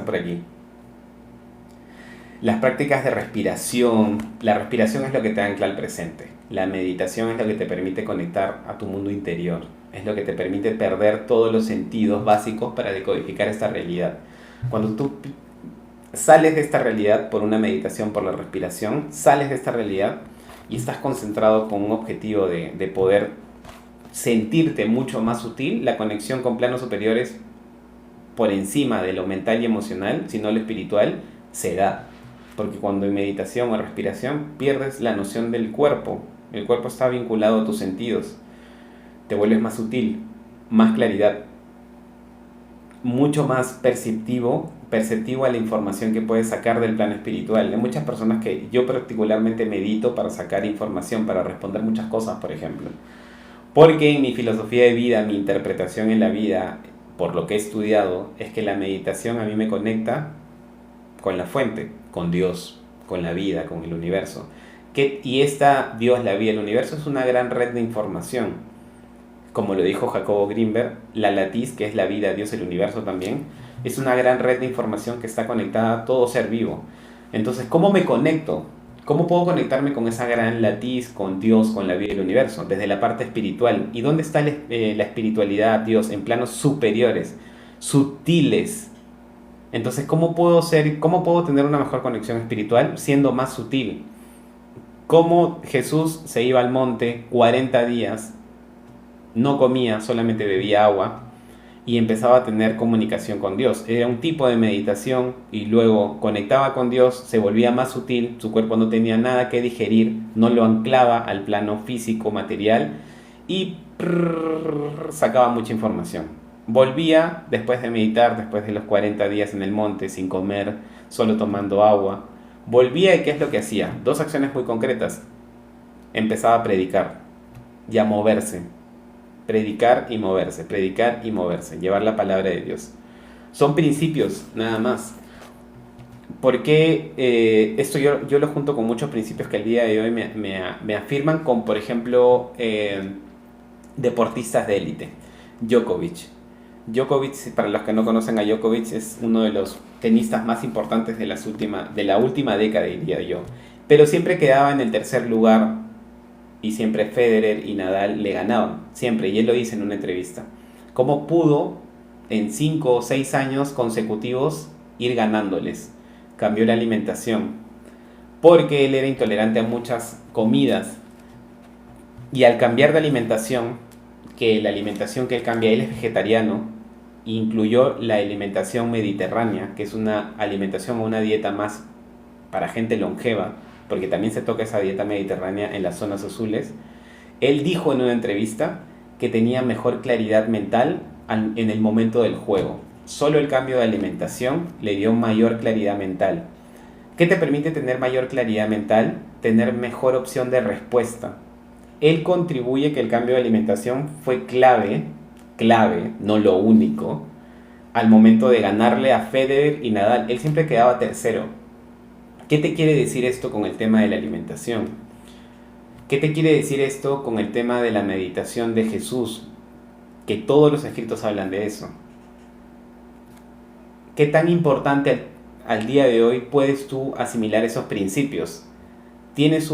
por aquí. Las prácticas de respiración, la respiración es lo que te ancla al presente. La meditación es lo que te permite conectar a tu mundo interior. Es lo que te permite perder todos los sentidos básicos para decodificar esta realidad. Cuando tú sales de esta realidad por una meditación, por la respiración, sales de esta realidad y estás concentrado con un objetivo de poder sentirte mucho más sutil, la conexión con planos superiores por encima de lo mental y emocional, sino lo espiritual, se da. Porque cuando en meditación o respiración pierdes la noción del cuerpo, el cuerpo está vinculado a tus sentidos, te vuelves más sutil, más claridad, mucho más perceptivo a la información que puedes sacar del plano espiritual. Hay muchas personas que yo particularmente medito para sacar información, para responder muchas cosas, por ejemplo. Porque en mi filosofía de vida, mi interpretación en la vida, por lo que he estudiado, es que la meditación a mí me conecta con la fuente, con Dios, con la vida, con el universo. Y esta Dios, la vida, el universo es una gran red de información. Como lo dijo Jacobo Greenberg, la latiz, que es la vida, Dios, el universo también, es una gran red de información que está conectada a todo ser vivo. Entonces, ¿cómo me conecto? ¿Cómo puedo conectarme con esa gran latiz, con Dios, con la vida y el universo? Desde la parte espiritual. ¿Y dónde está la espiritualidad, Dios? En planos superiores, sutiles. Entonces, ¿cómo puedo tener una mejor conexión espiritual? Siendo más sutil. ¿Cómo Jesús se iba al monte 40 días, no comía, solamente bebía agua y empezaba a tener comunicación con Dios? Era un tipo de meditación y luego conectaba con Dios, se volvía más sutil, su cuerpo no tenía nada que digerir, no lo anclaba al plano físico, material y sacaba mucha información. Volvía después de meditar, después de los 40 días en el monte, sin comer, solo tomando agua. Volvía y ¿qué es lo que hacía? Dos acciones muy concretas. Empezaba a predicar y a moverse. Predicar y moverse, llevar la palabra de Dios. Son principios, nada más. Porque esto yo lo junto con muchos principios que el día de hoy me afirman, con, por ejemplo, deportistas de élite. Djokovic, para los que no conocen a Djokovic, es uno de los tenistas más importantes de la última década, diría yo. Pero siempre quedaba en el tercer lugar y siempre Federer y Nadal le ganaban, siempre, y él lo dice en una entrevista. ¿Cómo pudo en 5 o 6 años consecutivos ir ganándoles? Cambió la alimentación, porque él era intolerante a muchas comidas, y al cambiar de alimentación, que la alimentación que él cambia, él es vegetariano, incluyó la alimentación mediterránea, que es una alimentación o una dieta más para gente longeva, porque también se toca esa dieta mediterránea en las zonas azules. Él dijo en una entrevista que tenía mejor claridad mental en el momento del juego. Solo el cambio de alimentación le dio mayor claridad mental. ¿Qué te permite tener mayor claridad mental? Tener mejor opción de respuesta. Él contribuye que el cambio de alimentación fue clave, no lo único, al momento de ganarle a Federer y Nadal. Él siempre quedaba tercero. ¿Qué te quiere decir esto con el tema de la alimentación? ¿Qué te quiere decir esto con el tema de la meditación de Jesús? Que todos los escritos hablan de eso. ¿Qué tan importante al día de hoy puedes tú asimilar esos principios? Tienes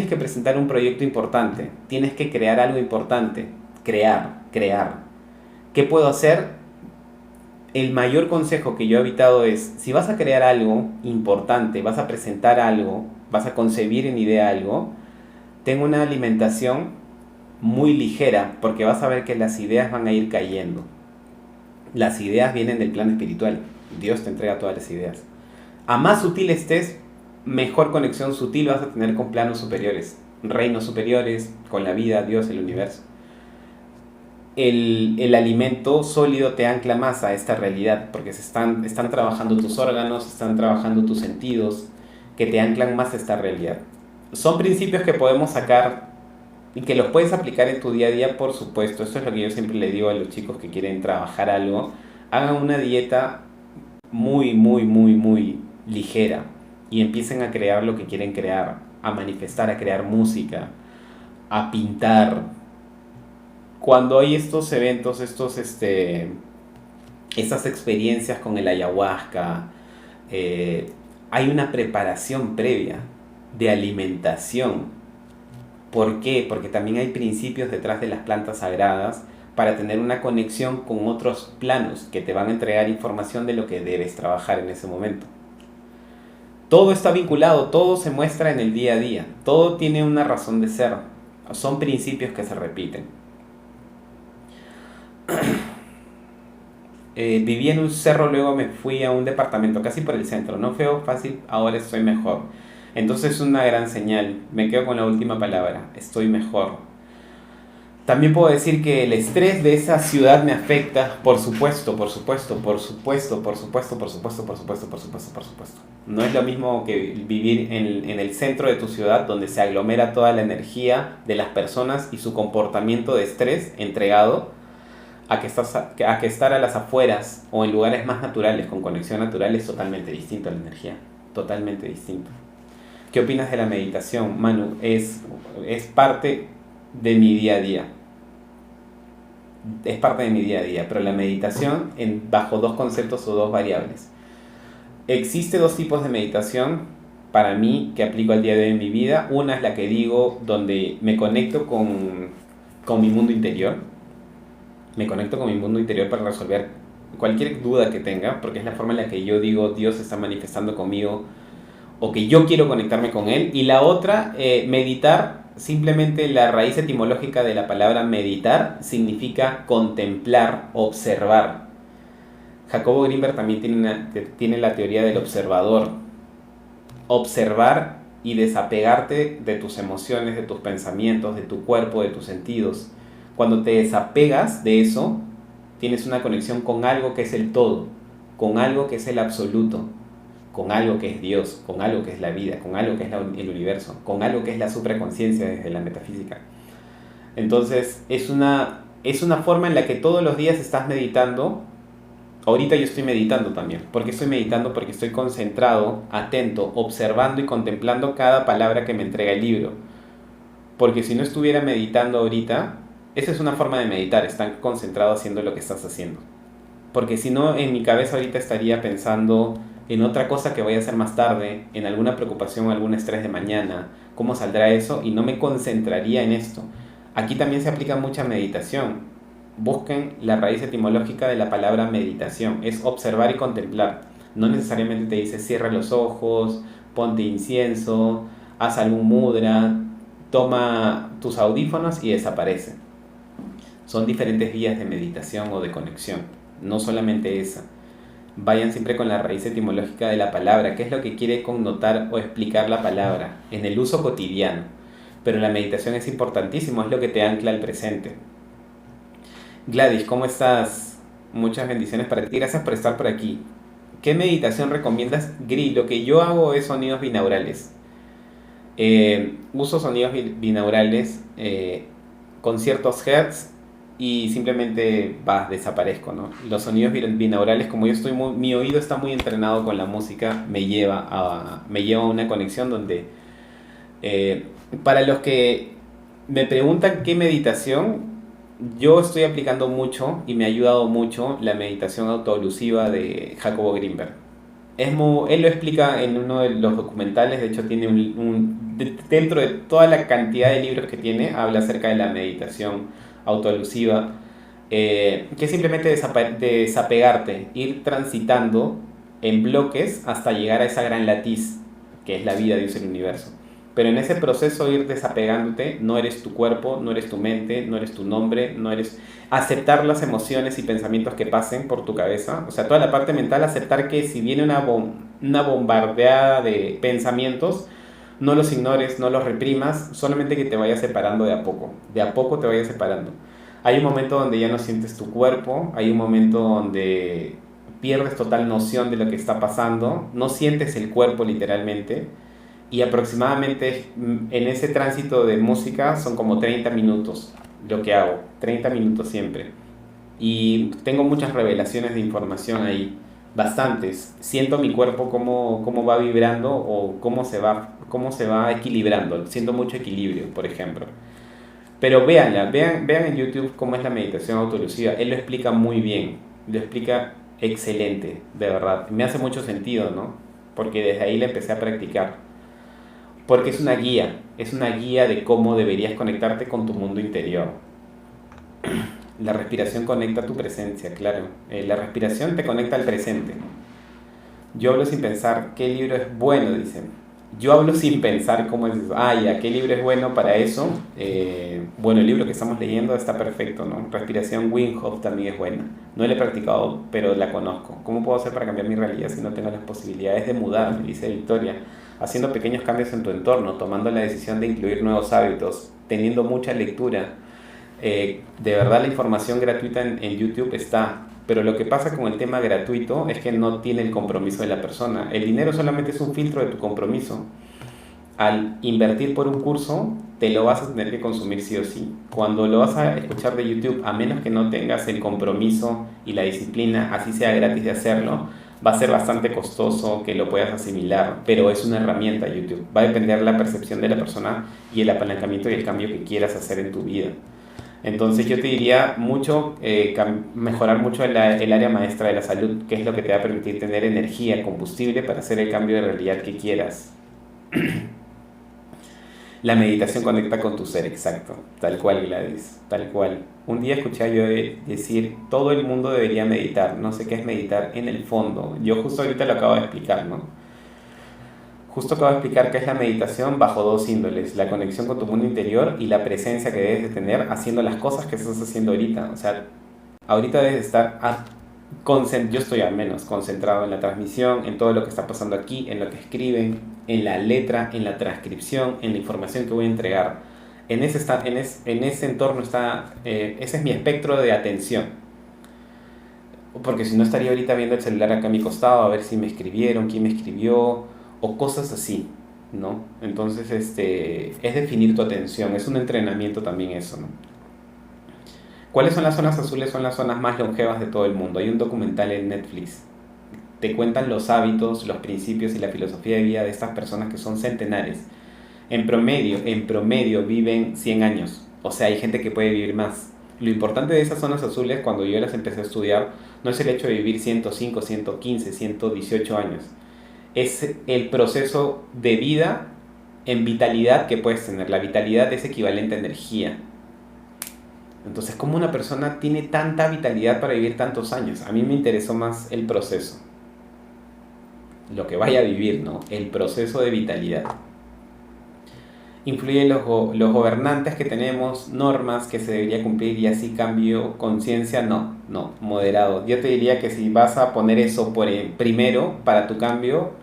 que presentar un proyecto importante, tienes que crear algo importante, crear. ¿Qué puedo hacer? El mayor consejo que yo he evitado es, si vas a crear algo importante, vas a presentar algo, vas a concebir en idea algo, ten una alimentación muy ligera, porque vas a ver que las ideas van a ir cayendo. Las ideas vienen del plano espiritual. Dios te entrega todas las ideas. A más sutil estés, mejor conexión sutil vas a tener con planos superiores, reinos superiores, con la vida, Dios, el universo. El alimento sólido te ancla más a esta realidad, porque están trabajando tus órganos, están trabajando tus sentidos, que te anclan más a esta realidad. Son principios que podemos sacar y que los puedes aplicar en tu día a día, por supuesto. Esto es lo que yo siempre le digo a los chicos que quieren trabajar algo. Hagan una dieta muy, muy, muy, muy ligera y empiecen a crear lo que quieren crear, a manifestar, a crear música, a pintar. Cuando hay estos eventos, estas experiencias con el ayahuasca, hay una preparación previa de alimentación. ¿Por qué? Porque también hay principios detrás de las plantas sagradas para tener una conexión con otros planos que te van a entregar información de lo que debes trabajar en ese momento. Todo está vinculado, todo se muestra en el día a día, todo tiene una razón de ser, son principios que se repiten. Viví en un cerro, luego me fui a un departamento casi por el centro, no fue fácil, ahora estoy mejor. Entonces es una gran señal, me quedo con la última palabra, estoy mejor. También puedo decir que el estrés de esa ciudad me afecta, por supuesto, por supuesto, por supuesto, por supuesto, por supuesto, por supuesto, por supuesto, por supuesto. No es lo mismo que vivir en el centro de tu ciudad, donde se aglomera toda la energía de las personas y su comportamiento de estrés entregado, a que estar a las afueras o en lugares más naturales, con conexión natural, es totalmente distinto a la energía, totalmente distinto. ¿Qué opinas de la meditación, Manu? Es parte de mi día a día. Es parte de mi día a día, pero la meditación bajo dos conceptos o dos variables. Existe dos tipos de meditación para mí que aplico al día de hoy en mi vida. Una es la que digo donde me conecto con mi mundo interior. Me conecto con mi mundo interior para resolver cualquier duda que tenga, porque es la forma en la que yo digo Dios está manifestando conmigo o que yo quiero conectarme con Él. Y la otra, meditar, simplemente la raíz etimológica de la palabra meditar significa contemplar, observar. Jacobo Grinberg también tiene la teoría del observador. Observar y desapegarte de tus emociones, de tus pensamientos, de tu cuerpo, de tus sentidos. Cuando te desapegas de eso, tienes una conexión con algo que es el todo, con algo que es el absoluto, con algo que es Dios, con algo que es la vida, con algo que es el universo, con algo que es la supraconciencia desde la metafísica. Entonces, es una forma en la que todos los días estás meditando. Ahorita yo estoy meditando también. ¿Por qué estoy meditando? Porque estoy concentrado, atento, observando y contemplando cada palabra que me entrega el libro. Porque si no estuviera meditando ahorita, esa es una forma de meditar, estar concentrado haciendo lo que estás haciendo. Porque si no, en mi cabeza ahorita estaría pensando en otra cosa que voy a hacer más tarde, en alguna preocupación, algún estrés de mañana, cómo saldrá eso, y no me concentraría en esto. Aquí también se aplica mucha meditación. Busquen la raíz etimológica de la palabra meditación, es observar y contemplar. No necesariamente te dice cierra los ojos, ponte incienso, haz algún mudra, toma tus audífonos y desaparece. Son diferentes vías de meditación o de conexión, no solamente esa. Vayan siempre con la raíz etimológica de la palabra, qué es lo que quiere connotar o explicar la palabra en el uso cotidiano. Pero la meditación es importantísimo, es lo que te ancla al presente. Gladys, ¿cómo estás? Muchas bendiciones para ti, gracias por estar por aquí. ¿Qué meditación recomiendas? Gri, lo que yo hago es sonidos binaurales. Uso sonidos binaurales con ciertos hertz y simplemente desaparezco, ¿no? Los sonidos binaurales, como yo mi oído está muy entrenado con la música, me lleva a una conexión donde para los que me preguntan qué meditación, yo estoy aplicando mucho y me ha ayudado mucho la meditación autoelusiva de Jacobo Grinberg. Él lo explica en uno de los documentales, de hecho tiene dentro de toda la cantidad de libros que tiene, habla acerca de la meditación autoelusiva, que es simplemente desapegarte, ir transitando en bloques hasta llegar a esa gran latiz, que es la vida, Dios, el universo. Pero en ese proceso de ir desapegándote, no eres tu cuerpo, no eres tu mente, no eres tu nombre, no eres... Aceptar las emociones y pensamientos que pasen por tu cabeza, o sea, toda la parte mental, aceptar que si viene una bombardeada de pensamientos, no los ignores, no los reprimas, solamente que te vayas separando de a poco te vayas separando. Hay un momento donde ya no sientes tu cuerpo, hay un momento donde pierdes total noción de lo que está pasando, no sientes el cuerpo literalmente, y aproximadamente en ese tránsito de música son como 30 minutos lo que hago, 30 minutos siempre. Y tengo muchas revelaciones de información ahí, bastantes. Siento mi cuerpo cómo va vibrando o cómo se va equilibrando. Siento mucho equilibrio, por ejemplo. Pero véanla, vean en YouTube cómo es la meditación autoelusiva. Él lo explica muy bien, lo explica excelente, de verdad. Me hace mucho sentido, ¿no? Porque desde ahí la empecé a practicar. Porque es una guía de cómo deberías conectarte con tu mundo interior. La respiración conecta tu presencia, claro. La respiración te conecta al presente. Yo hablo sin pensar, ¿qué libro es bueno? Dicen. Yo hablo sin pensar cómo es eso. Ah, ya, ¿qué libro es bueno para eso? Bueno, el libro que estamos leyendo está perfecto, ¿no? Respiración Wim Hof también es buena. No la he practicado, pero la conozco. ¿Cómo puedo hacer para cambiar mi realidad si no tengo las posibilidades de mudar? Dice Victoria. Haciendo pequeños cambios en tu entorno, tomando la decisión de incluir nuevos hábitos, teniendo mucha lectura. De verdad la información gratuita en YouTube está, pero lo que pasa con el tema gratuito es que no tiene el compromiso de la persona. El dinero solamente es un filtro de tu compromiso. Al invertir por un curso, te lo vas a tener que consumir sí o sí. Cuando lo vas a escuchar de YouTube, a menos que no tengas el compromiso y la disciplina, así sea gratis de hacerlo, va a ser bastante costoso que lo puedas asimilar, pero es una herramienta YouTube. Va a depender de la percepción de la persona y el apalancamiento y el cambio que quieras hacer en tu vida. Entonces yo te diría mucho, mejorar mucho el área maestra de la salud, que es lo que te va a permitir tener energía, combustible para hacer el cambio de realidad que quieras. La meditación conecta con tu ser, exacto, tal cual Gladys, tal cual. Un día escuché a yo decir, todo el mundo debería meditar, no sé qué es meditar en el fondo. Yo justo ahorita lo acabo de explicar, ¿no? Justo acabo de explicar qué es la meditación bajo dos índoles, la conexión con tu mundo interior y la presencia que debes de tener haciendo las cosas que estás haciendo ahorita. O sea, ahorita debes de estar, yo estoy al menos concentrado en la transmisión, en todo lo que está pasando aquí, en lo que escriben, en la letra, en la transcripción, en la información que voy a entregar. En ese entorno está, ese es mi espectro de atención. Porque si no estaría ahorita viendo el celular acá a mi costado a ver si me escribieron, quién me escribió o cosas así, ¿no? Entonces, es definir tu atención, es un entrenamiento también eso, ¿no? ¿Cuáles son las zonas azules? Son las zonas más longevas de todo el mundo. Hay un documental en Netflix. Te cuentan los hábitos, los principios y la filosofía de vida de estas personas que son centenares. En promedio viven 100 años. O sea, hay gente que puede vivir más. Lo importante de esas zonas azules, cuando yo las empecé a estudiar, no es el hecho de vivir 105, 115, 118 años. Es el proceso de vida en vitalidad que puedes tener. La vitalidad es equivalente a energía. Entonces, ¿cómo una persona tiene tanta vitalidad para vivir tantos años? A mí me interesó más el proceso. Lo que vaya a vivir, ¿no? El proceso de vitalidad. Influyen los gobernantes que tenemos, normas que se debería cumplir y así cambio, conciencia, no, moderado. Yo te diría que si vas a poner eso primero para tu cambio,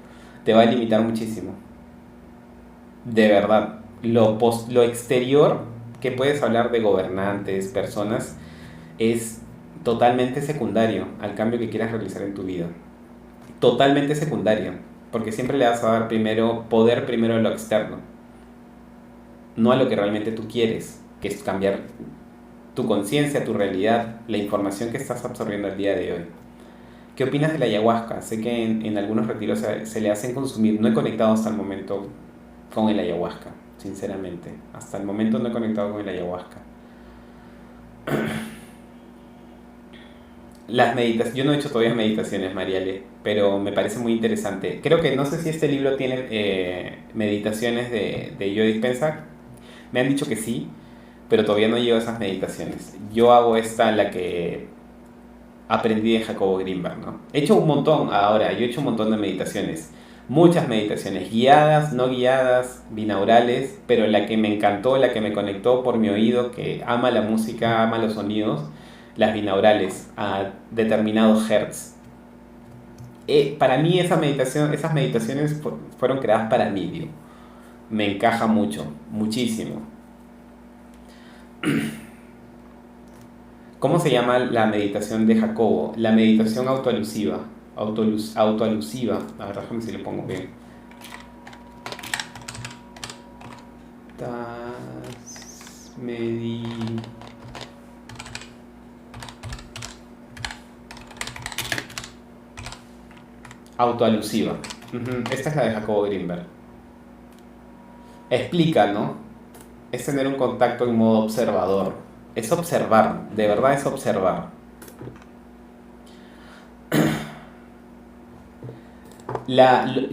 te va a limitar muchísimo. De verdad. Lo exterior, que puedes hablar de gobernantes, personas, es totalmente secundario al cambio que quieras realizar en tu vida. Totalmente secundario, porque siempre le vas a dar poder primero a lo externo, no a lo que realmente tú quieres, que es cambiar tu conciencia, tu realidad, la información que estás absorbiendo el día de hoy. ¿Qué opinas de la ayahuasca? Sé que en algunos retiros se le hacen consumir. No he conectado hasta el momento con el ayahuasca, sinceramente. Hasta el momento no he conectado con el ayahuasca. Yo no he hecho todavía meditaciones, Mariale, pero me parece muy interesante. Creo que no sé si este libro tiene meditaciones de Joe Dispenza. Me han dicho que sí, pero todavía no llevo esas meditaciones. Yo hago la que aprendí de Jacobo Greenberg, ¿no? He hecho un montón ahora, yo he hecho un montón de meditaciones, Muchas meditaciones, guiadas, no guiadas, binaurales, pero la que me encantó, la que me conectó por mi oído, que ama la música, ama los sonidos, las binaurales a determinados hertz. Para mí esas meditaciones fueron creadas para mí, digo. Me encaja mucho, muchísimo. ¿Cómo se llama la meditación de Jacobo? La meditación autoalusiva. Autoalusiva. A ver, déjame si le pongo bien. Autoalusiva. Esta es la de Jacobo Greenberg. Explica, ¿no? Es tener un contacto en modo observador. Es observar, de verdad es observar.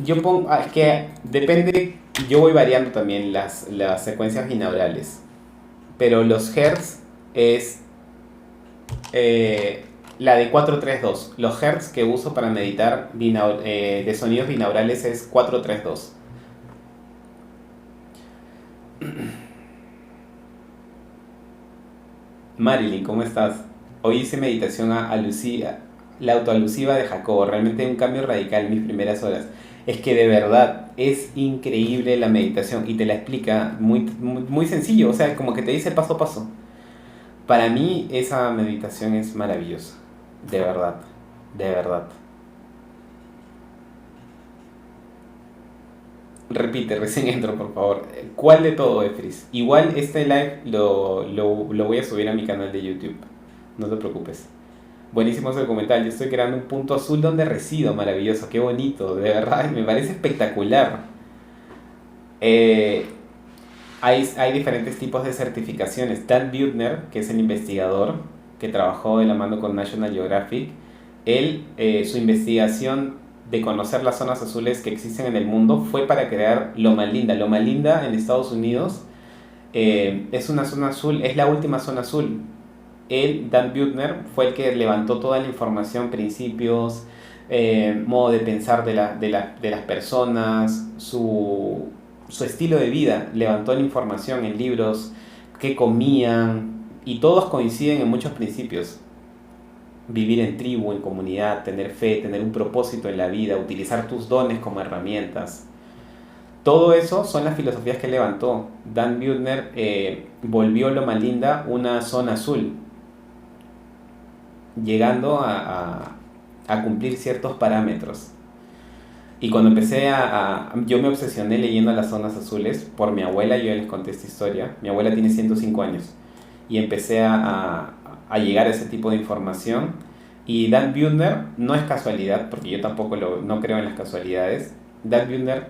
Yo pongo, es que depende, yo voy variando también las secuencias binaurales, pero los hertz es la de 432. Los hertz que uso para meditar de sonidos binaurales es 432. Marilyn, ¿cómo estás? Hoy hice meditación a Lucía, la autoalusiva de Jacobo. Realmente un cambio radical en mis primeras horas. Es que de verdad es increíble la meditación y te la explica muy, muy, muy sencillo. O sea, como que te dice paso a paso. Para mí esa meditación es maravillosa. De verdad, de verdad. Repite, recién entro, por favor. ¿Cuál de todo, Efris? Igual este live lo voy a subir a mi canal de YouTube. No te preocupes. Buenísimo ese documental. Yo estoy creando un punto azul donde resido. Maravilloso, qué bonito. De verdad, me parece espectacular. Eh, hay diferentes tipos de certificaciones. Dan Buettner, que es el investigador que trabajó de la mano con National Geographic, su investigación de conocer las zonas azules que existen en el mundo fue para crear Loma Linda. Loma Linda en Estados Unidos es una zona azul, es la última zona azul. Dan Buettner, fue el que levantó toda la información, principios, modo de pensar de las personas, su estilo de vida. Levantó la información en libros, qué comían, y todos coinciden en muchos principios. Vivir en tribu, en comunidad, tener fe, tener un propósito en la vida, utilizar tus dones como herramientas. Todo eso son las filosofías que levantó. Dan Buettner volvió Loma Linda una zona azul, llegando a cumplir ciertos parámetros. Y cuando yo me obsesioné leyendo las zonas azules por mi abuela. Yo ya les conté esta historia. Mi abuela tiene 105 años y empecé a llegar a ese tipo de información. Y Dan Buettner no es casualidad, porque yo tampoco no creo en las casualidades. Dan Buettner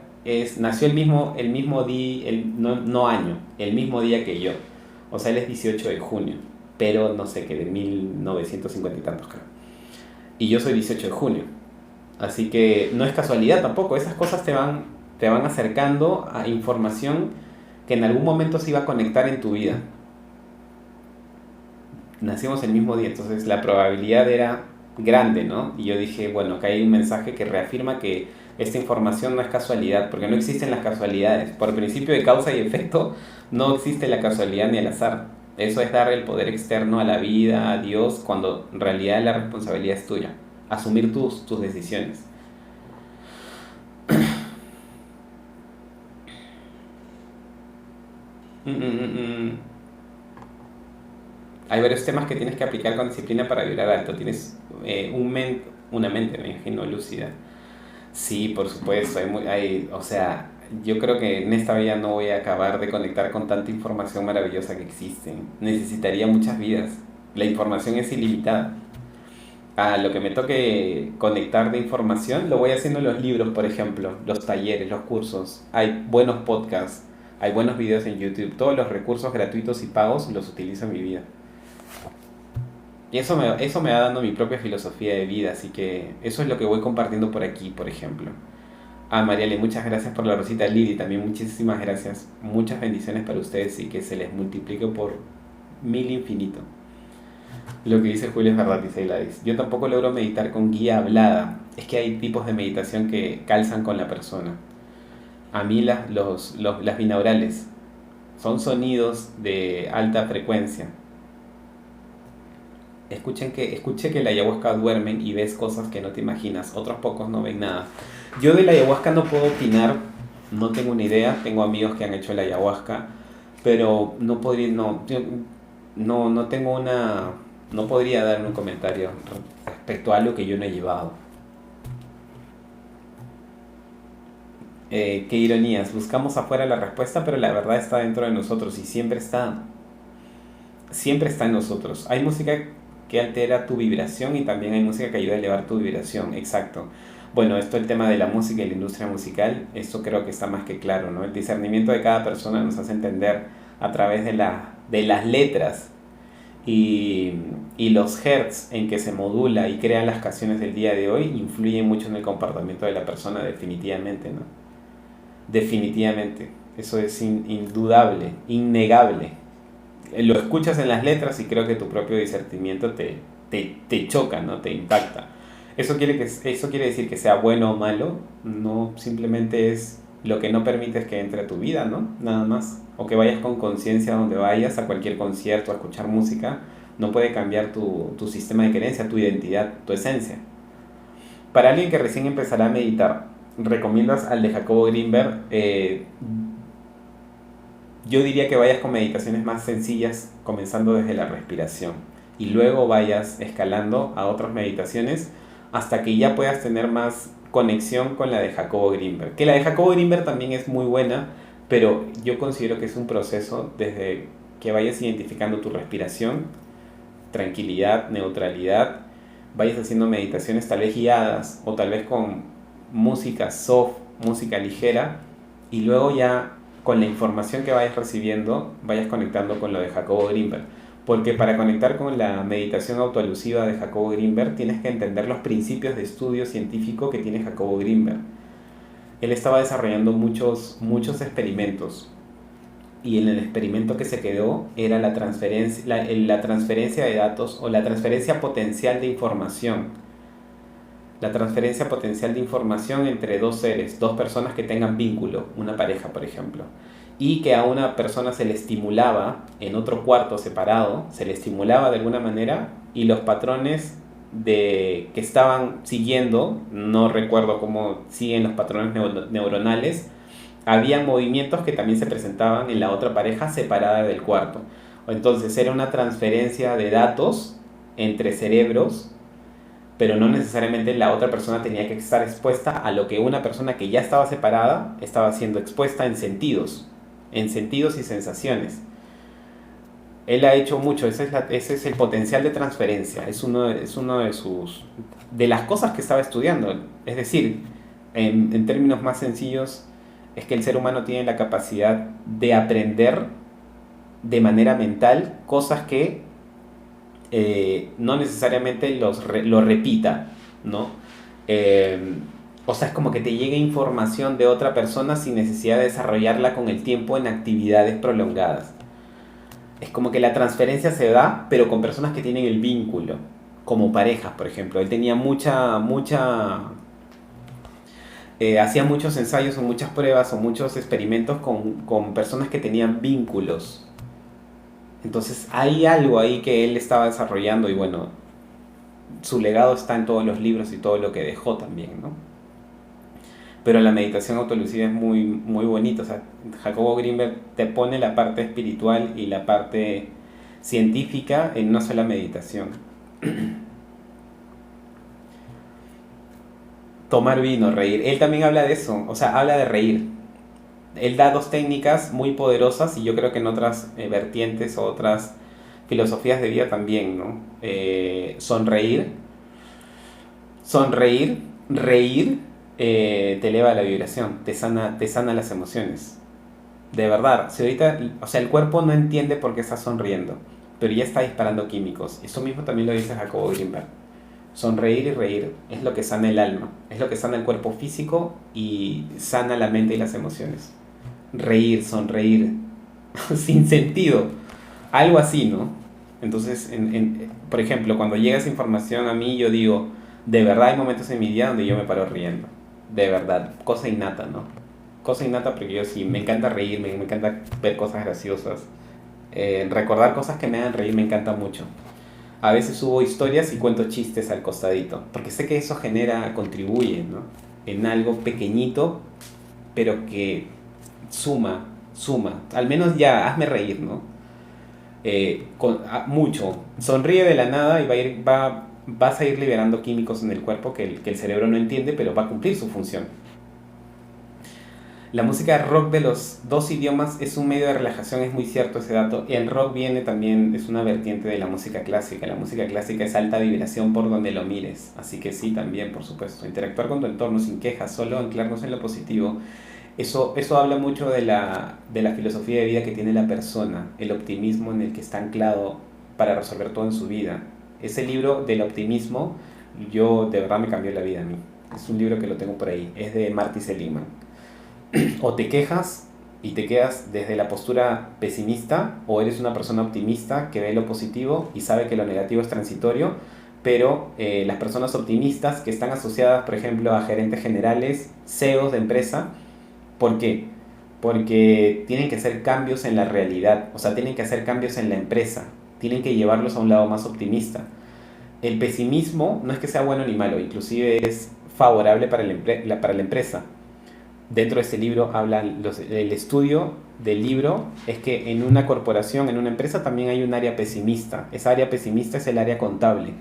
nació el mismo día, no año, el mismo día que yo. O sea, él es 18 de junio, pero no sé qué, de 1950 y tantos, creo. Y yo soy 18 de junio. Así que no es casualidad tampoco. Esas cosas te van acercando a información que en algún momento se iba a conectar en tu vida. Nacimos el mismo día, entonces la probabilidad era grande, ¿no? Y yo dije, bueno, acá hay un mensaje que reafirma que esta información no es casualidad, porque no existen las casualidades. Por principio de causa y efecto, no existe la casualidad ni el azar. Eso es dar el poder externo a la vida, a Dios, cuando en realidad la responsabilidad es tuya. Asumir tus decisiones. Hay varios temas que tienes que aplicar con disciplina para vibrar alto. Tienes una mente, me imagino, lúcida. Sí, por supuesto. O sea, yo creo que en esta vida no voy a acabar de conectar con tanta información maravillosa que existe. Necesitaría muchas vidas. La información es ilimitada. A lo que me toque conectar de información, lo voy haciendo en los libros, por ejemplo, los talleres, los cursos. Hay buenos podcasts, hay buenos videos en YouTube. Todos los recursos gratuitos y pagos los utilizo en mi vida. Y eso me va dando mi propia filosofía de vida, así que eso es lo que voy compartiendo por aquí, por ejemplo. Mariale, muchas gracias por la rosita. Lili, también muchísimas gracias. Muchas bendiciones para ustedes y que se les multiplique por 1000 infinito. Lo que dice Julio es verdad, dice Gladys. Yo tampoco logro meditar con guía hablada. Es que hay tipos de meditación que calzan con la persona. A mí las binaurales son sonidos de alta frecuencia. Escuché que la ayahuasca duermen y ves cosas que no te imaginas. Otros pocos no ven nada. Yo de la ayahuasca no puedo opinar, no tengo una idea. Tengo amigos que han hecho la ayahuasca, pero no podría, no tengo una, no podría dar un comentario respecto a algo que yo no he llevado. Qué ironías, buscamos afuera la respuesta, pero la verdad está dentro de nosotros y siempre está en nosotros. Hay música que altera tu vibración y también hay música que ayuda a elevar tu vibración, exacto. Bueno, esto el tema de la música y la industria musical, esto creo que está más que claro, ¿no? El discernimiento de cada persona nos hace entender a través de las letras y los hertz en que se modula y crean las canciones del día de hoy influyen mucho en el comportamiento de la persona definitivamente, ¿no? Definitivamente, eso es indudable, innegable. Lo escuchas en las letras y creo que tu propio discernimiento te choca, ¿no? Te impacta. Eso quiere decir que sea bueno o malo, no simplemente es lo que no permites que entre a tu vida, ¿no? Nada más. O que vayas con conciencia a donde vayas, a cualquier concierto, a escuchar música, no puede cambiar tu sistema de creencia, tu identidad, tu esencia. Para alguien que recién empezará a meditar, ¿recomiendas al de Jacobo Greenberg? Yo diría que vayas con meditaciones más sencillas, comenzando desde la respiración, y luego vayas escalando a otras meditaciones hasta que ya puedas tener más conexión con la de Jacobo Greenberg. Que la de Jacobo Greenberg también es muy buena, pero yo considero que es un proceso desde que vayas identificando tu respiración, tranquilidad, neutralidad, vayas haciendo meditaciones tal vez guiadas o tal vez con música soft, música ligera, y luego ya con la información que vayas recibiendo vayas conectando con lo de Jacobo Greenberg. Porque para conectar con la meditación autoalusiva de Jacobo Greenberg tienes que entender los principios de estudio científico que tiene Jacobo Greenberg. Él estaba desarrollando muchos experimentos y en el experimento que se quedó era la transferencia de datos o la transferencia potencial de información. La transferencia potencial de información entre dos seres, dos personas que tengan vínculo, una pareja por ejemplo, y que a una persona se le estimulaba en otro cuarto separado, se le estimulaba de alguna manera y los patrones que estaban siguiendo, no recuerdo cómo siguen los patrones neuronales, había movimientos que también se presentaban en la otra pareja separada del cuarto. Entonces era una transferencia de datos entre cerebros, pero no necesariamente la otra persona tenía que estar expuesta a lo que una persona que ya estaba separada estaba siendo expuesta en sentidos y sensaciones. Él ha hecho mucho, ese es el potencial de transferencia, es uno de las cosas que estaba estudiando. Es decir, en términos más sencillos, es que el ser humano tiene la capacidad de aprender de manera mental cosas que no necesariamente lo repita, ¿no? O sea, es como que te llegue información de otra persona sin necesidad de desarrollarla con el tiempo en actividades prolongadas. Es como que la transferencia se da, pero con personas que tienen el vínculo, como parejas, por ejemplo. Él tenía hacía muchos ensayos o muchas pruebas o muchos experimentos con personas que tenían vínculos. Entonces hay algo ahí que él estaba desarrollando y bueno, su legado está en todos los libros y todo lo que dejó también, ¿no? Pero la meditación autoalusiva es muy, muy bonita. O sea, Jacobo Greenberg te pone la parte espiritual y la parte científica en una sola meditación. Tomar vino, reír. Él también habla de eso, o sea, habla de reír. Él da dos técnicas muy poderosas y yo creo que en otras vertientes o otras filosofías de vida también, ¿no? Sonreír, reír, te eleva la vibración, te sana las emociones. De verdad, si ahorita, o sea, el cuerpo no entiende por qué está sonriendo, pero ya está disparando químicos. Eso mismo también lo dice Jacobo Greenberg. Sonreír y reír es lo que sana el alma, es lo que sana el cuerpo físico y sana la mente y las emociones. Reír, sonreír, sin sentido, algo así, ¿no? Entonces, por ejemplo, cuando llega esa información a mí, yo digo, De verdad hay momentos en mi día donde yo me paro riendo. De verdad, cosa innata, ¿no? Cosa innata porque yo sí, me encanta reírme, me encanta ver cosas graciosas. Recordar cosas que me hagan reír me encanta mucho. A veces subo historias y cuento chistes al costadito, porque sé que eso genera, contribuye, ¿no? En algo pequeñito, pero que suma, suma. Al menos ya, hazme reír, ¿no? Mucho. Sonríe de la nada y vas a ir liberando químicos en el cuerpo que el cerebro no entiende, pero va a cumplir su función. La música rock de los dos idiomas es un medio de relajación, es muy cierto ese dato. Y el rock viene también, es una vertiente de la música clásica. La música clásica es alta vibración por donde lo mires. Así que sí, también, por supuesto. Interactuar con tu entorno sin quejas, solo anclarnos en lo positivo. Eso habla mucho de la filosofía de vida que tiene la persona, el optimismo en el que está anclado para resolver todo en su vida. Ese libro del optimismo, yo de verdad me cambió la vida a mí. Es un libro que lo tengo por ahí, es de Marty Seligman. O te quejas y te quedas desde la postura pesimista, o eres una persona optimista que ve lo positivo y sabe que lo negativo es transitorio, pero las personas optimistas que están asociadas, por ejemplo, a gerentes generales, CEOs de empresa, ¿por qué? Porque tienen que hacer cambios en la realidad, o sea, tienen que hacer cambios en la empresa, tienen que llevarlos a un lado más optimista. El pesimismo no es que sea bueno ni malo, inclusive es favorable para la empresa. Dentro de este libro hablan el estudio del libro es que en una corporación, en una empresa también hay un área pesimista. Esa área pesimista es el área contable.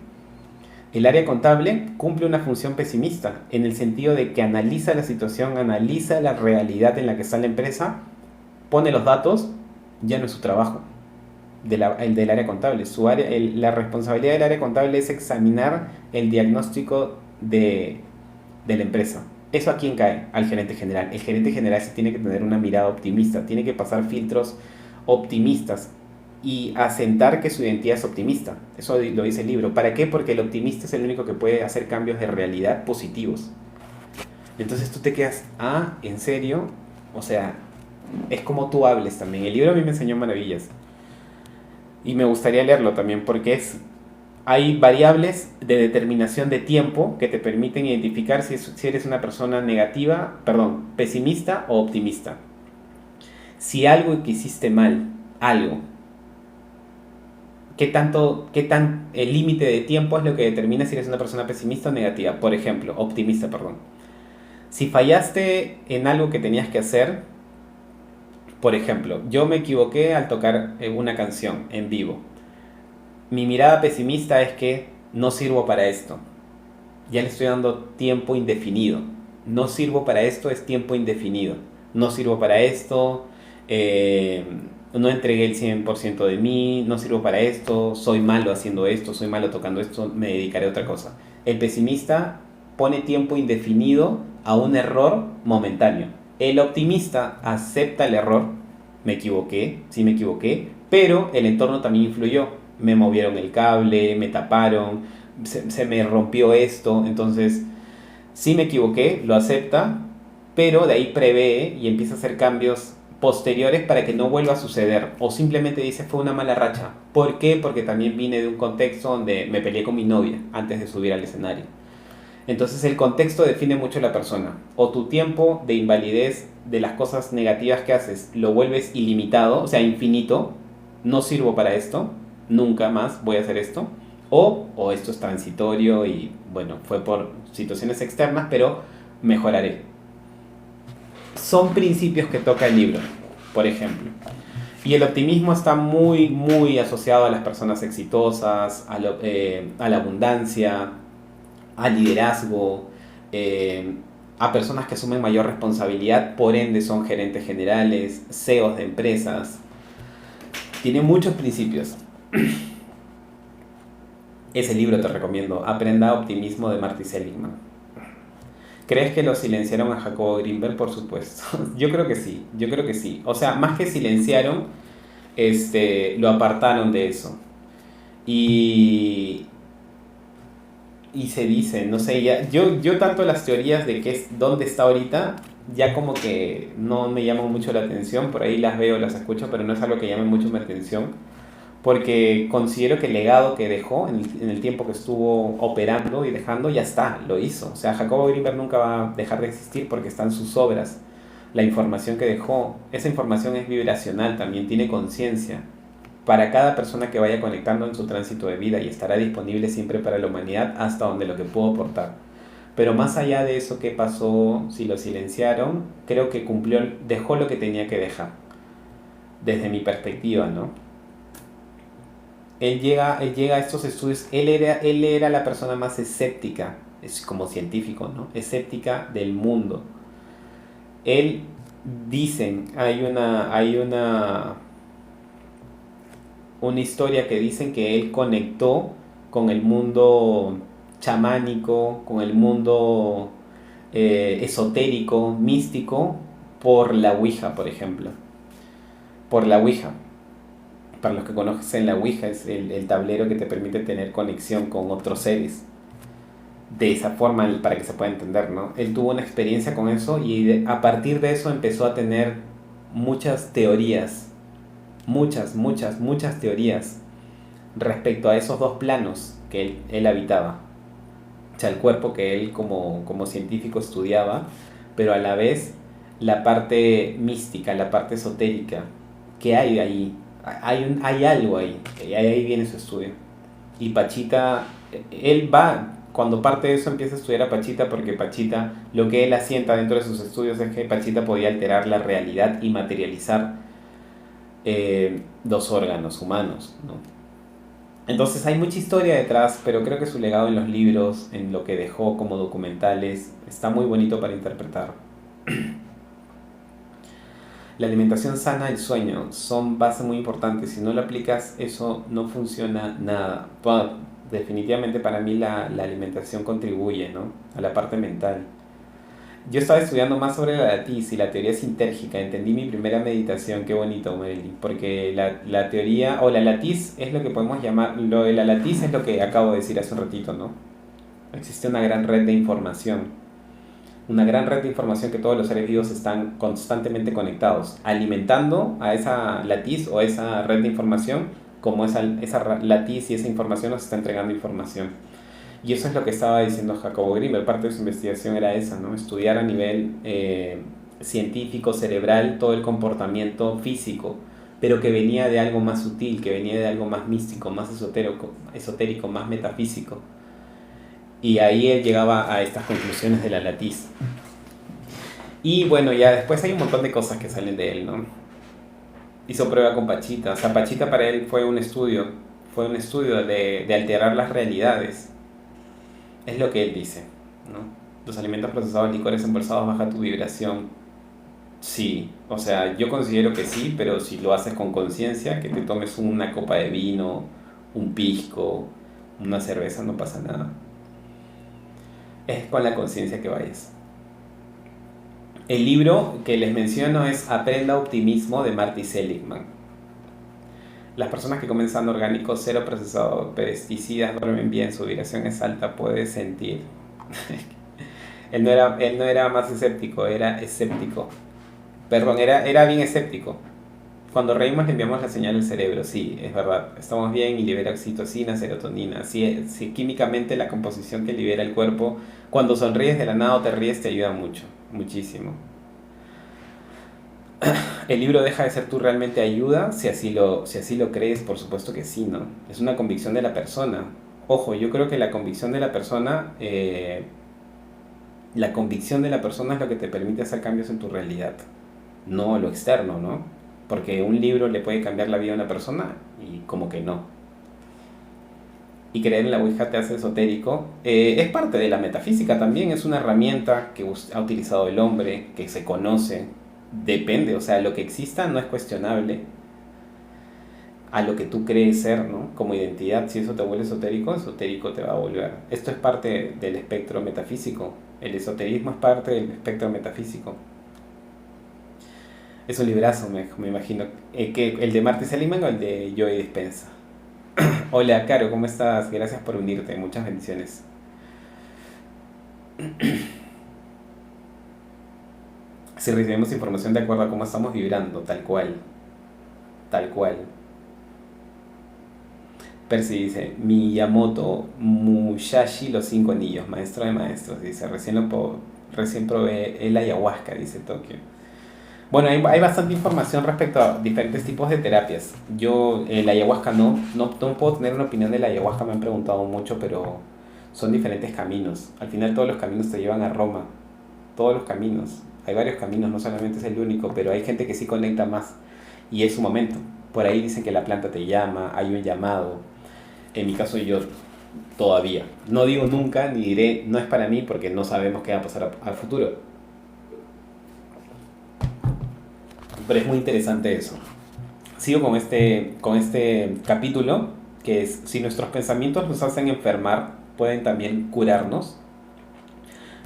El área contable cumple una función pesimista en el sentido de que analiza la situación, analiza la realidad en la que está la empresa, pone los datos, ya no es su trabajo, el del área contable. La responsabilidad del área contable es examinar el diagnóstico de la empresa. ¿Eso a quién cae? Al gerente general. El gerente general sí tiene que tener una mirada optimista, tiene que pasar filtros optimistas y asentar que su identidad es optimista. Eso lo dice el libro. ¿Para qué? Porque el optimista es el único que puede hacer cambios de realidad positivos. Entonces tú te quedas, ¿en serio? O sea, es como tú hables también. El libro a mí me enseñó maravillas. Y me gustaría leerlo también porque hay variables de determinación de tiempo que te permiten identificar si eres una persona pesimista o optimista. Si algo que hiciste mal, algo, el límite de tiempo es lo que determina si eres una persona pesimista o negativa. Por ejemplo, optimista, perdón. Si fallaste en algo que tenías que hacer, por ejemplo, yo me equivoqué al tocar una canción en vivo. Mi mirada pesimista es que no sirvo para esto. Ya le estoy dando tiempo indefinido. No sirvo para esto es tiempo indefinido. No sirvo para esto, no entregué el 100% de mí, no sirvo para esto, soy malo haciendo esto, soy malo tocando esto, me dedicaré a otra cosa. El pesimista pone tiempo indefinido a un error momentáneo. El optimista acepta el error. Me equivoqué, sí me equivoqué, pero el entorno también influyó. Me movieron el cable, me taparon, se me rompió esto, entonces sí me equivoqué, lo acepta, pero de ahí prevé y empieza a hacer cambios posteriores para que no vuelva a suceder, o simplemente dice fue una mala racha. ¿Por qué? Porque también vine de un contexto donde me peleé con mi novia antes de subir al escenario. Entonces el contexto define mucho a la persona. O tu tiempo de invalidez de las cosas negativas que haces lo vuelves ilimitado, o sea, infinito, no sirvo para esto, nunca más voy a hacer esto, o esto es transitorio y bueno, fue por situaciones externas, pero mejoraré. Son principios que toca el libro, por ejemplo. Y el optimismo está muy, muy asociado a las personas exitosas, a la abundancia, al liderazgo, a personas que asumen mayor responsabilidad, por ende son gerentes generales, CEOs de empresas. Tiene muchos principios. Ese libro te recomiendo, Aprenda Optimismo, de Marty Seligman. ¿Crees que lo silenciaron a Jacobo Greenberg? Por supuesto. Yo creo que sí. O sea, más que silenciaron, lo apartaron de eso. Y se dice, no sé, yo tanto las teorías de dónde está ahorita, ya como que no me llaman mucho la atención, por ahí las veo, las escucho, pero no es algo que llame mucho mi atención, porque considero que el legado que dejó en el tiempo que estuvo operando y dejando, ya está, lo hizo. O sea, Jacobo Grinberg nunca va a dejar de existir porque están sus obras. La información que dejó, esa información es vibracional, también tiene conciencia para cada persona que vaya conectando en su tránsito de vida y estará disponible siempre para la humanidad hasta donde lo que pudo aportar. Pero más allá de eso, ¿qué pasó? Si lo silenciaron, creo que cumplió, dejó lo que tenía que dejar, desde mi perspectiva, ¿no? Él llega a estos estudios, él era la persona más escéptica, es como científico, ¿no? Escéptica del mundo. Él, dicen, una historia que dicen que él conectó con el mundo chamánico, con el mundo esotérico, místico, por la Ouija, por ejemplo. Por la Ouija. Para los que conocen la Ouija, es el tablero que te permite tener conexión con otros seres. De esa forma, para que se pueda entender, ¿no? Él tuvo una experiencia con eso y a partir de eso empezó a tener muchas teorías. Muchas teorías respecto a esos dos planos que él habitaba. O sea, el cuerpo que él como científico estudiaba, pero a la vez la parte mística, la parte esotérica. ¿Qué hay ahí? Hay algo ahí, y ahí viene su estudio. Y Pachita, él va, cuando parte de eso empieza a estudiar a Pachita, porque Pachita, lo que él asienta dentro de sus estudios es que Pachita podía alterar la realidad y materializar los órganos humanos, ¿no? Entonces hay mucha historia detrás, pero creo que su legado en los libros, en lo que dejó como documentales, está muy bonito para interpretar. La alimentación sana y el sueño son bases muy importantes. Si no lo aplicas, eso no funciona nada. Bueno, definitivamente para mí la alimentación contribuye, ¿no? A la parte mental. Yo estaba estudiando más sobre la latiz y la teoría sintérgica. Entendí mi primera meditación. Qué bonito, Marilyn. Porque la teoría, o la latiz, es lo que podemos llamar. Lo de la latiz es lo que acabo de decir hace un ratito, ¿no? Existe una gran red de información. Una gran red de información que todos los seres vivos están constantemente conectados, alimentando a esa latiz o esa red de información, como esa latiz y esa información nos está entregando información. Y eso es lo que estaba diciendo Jacobo Grinberg. Parte de su investigación era esa, ¿no? Estudiar a nivel científico, cerebral, todo el comportamiento físico, pero que venía de algo más sutil, que venía de algo más místico, más esotérico, más metafísico. Y ahí él llegaba a estas conclusiones de la latiz. Y bueno, ya después hay un montón de cosas que salen de él, ¿no? Hizo prueba con Pachita. O sea, Pachita para él fue un estudio de alterar las realidades. Es lo que él dice, ¿no? Los alimentos procesados, licores embolsados, baja tu vibración. Sí, o sea, yo considero que sí, pero si lo haces con conciencia, que te tomes una copa de vino, un pisco, una cerveza, no pasa nada. Es con la conciencia que vayas. El libro que les menciono es Aprenda Optimismo de Marty Seligman. Las personas que comen sano, orgánico, cero procesado, pesticidas, duermen bien, su vibración es alta, puedes sentir. él no era más escéptico, era escéptico. Perdón, era bien escéptico. Cuando reímos le enviamos la señal al cerebro, sí, es verdad. Estamos bien y libera oxitocina, serotonina. Sí, químicamente la composición que libera el cuerpo, cuando sonríes de la nada o te ríes, te ayuda mucho, muchísimo. ¿El libro Deja de ser tú realmente ayuda? Si así lo crees, por supuesto que sí, ¿no? Es una convicción de la persona. Ojo, yo creo que la convicción de la persona es lo que te permite hacer cambios en tu realidad, no lo externo, ¿no? Porque un libro le puede cambiar la vida a una persona y como que no. Y creer en la Ouija te hace esotérico. Es parte de la metafísica también, es una herramienta que ha utilizado el hombre, que se conoce. Depende, o sea, lo que exista no es cuestionable a lo que tú crees ser, ¿no? Como identidad. Si eso te vuelve esotérico, esotérico te va a volver. Esto es parte del espectro metafísico. El esoterismo es parte del espectro metafísico. Es un librazo, me imagino. ¿El de Marty Seligman o el de Joey Dispenza? Hola, Caro, ¿cómo estás? Gracias por unirte. Muchas bendiciones. Si recibimos información de acuerdo a cómo estamos vibrando, tal cual. Tal cual. Percy dice, Miyamoto Musashi, los 5 anillos, maestro de maestros. Dice, recién probé el ayahuasca, dice Tokio. Bueno, hay bastante información respecto a diferentes tipos de terapias. Yo, el ayahuasca no puedo tener una opinión del ayahuasca, me han preguntado mucho, pero son diferentes caminos. Al final todos los caminos te llevan a Roma. Todos los caminos. Hay varios caminos, no solamente es el único, pero hay gente que sí conecta más. Y es su momento. Por ahí dicen que la planta te llama, hay un llamado. En mi caso yo todavía. No digo nunca, ni diré no es para mí, porque no sabemos qué va a pasar al futuro. Pero es muy interesante eso. Sigo con este capítulo, que es, si nuestros pensamientos nos hacen enfermar, pueden también curarnos.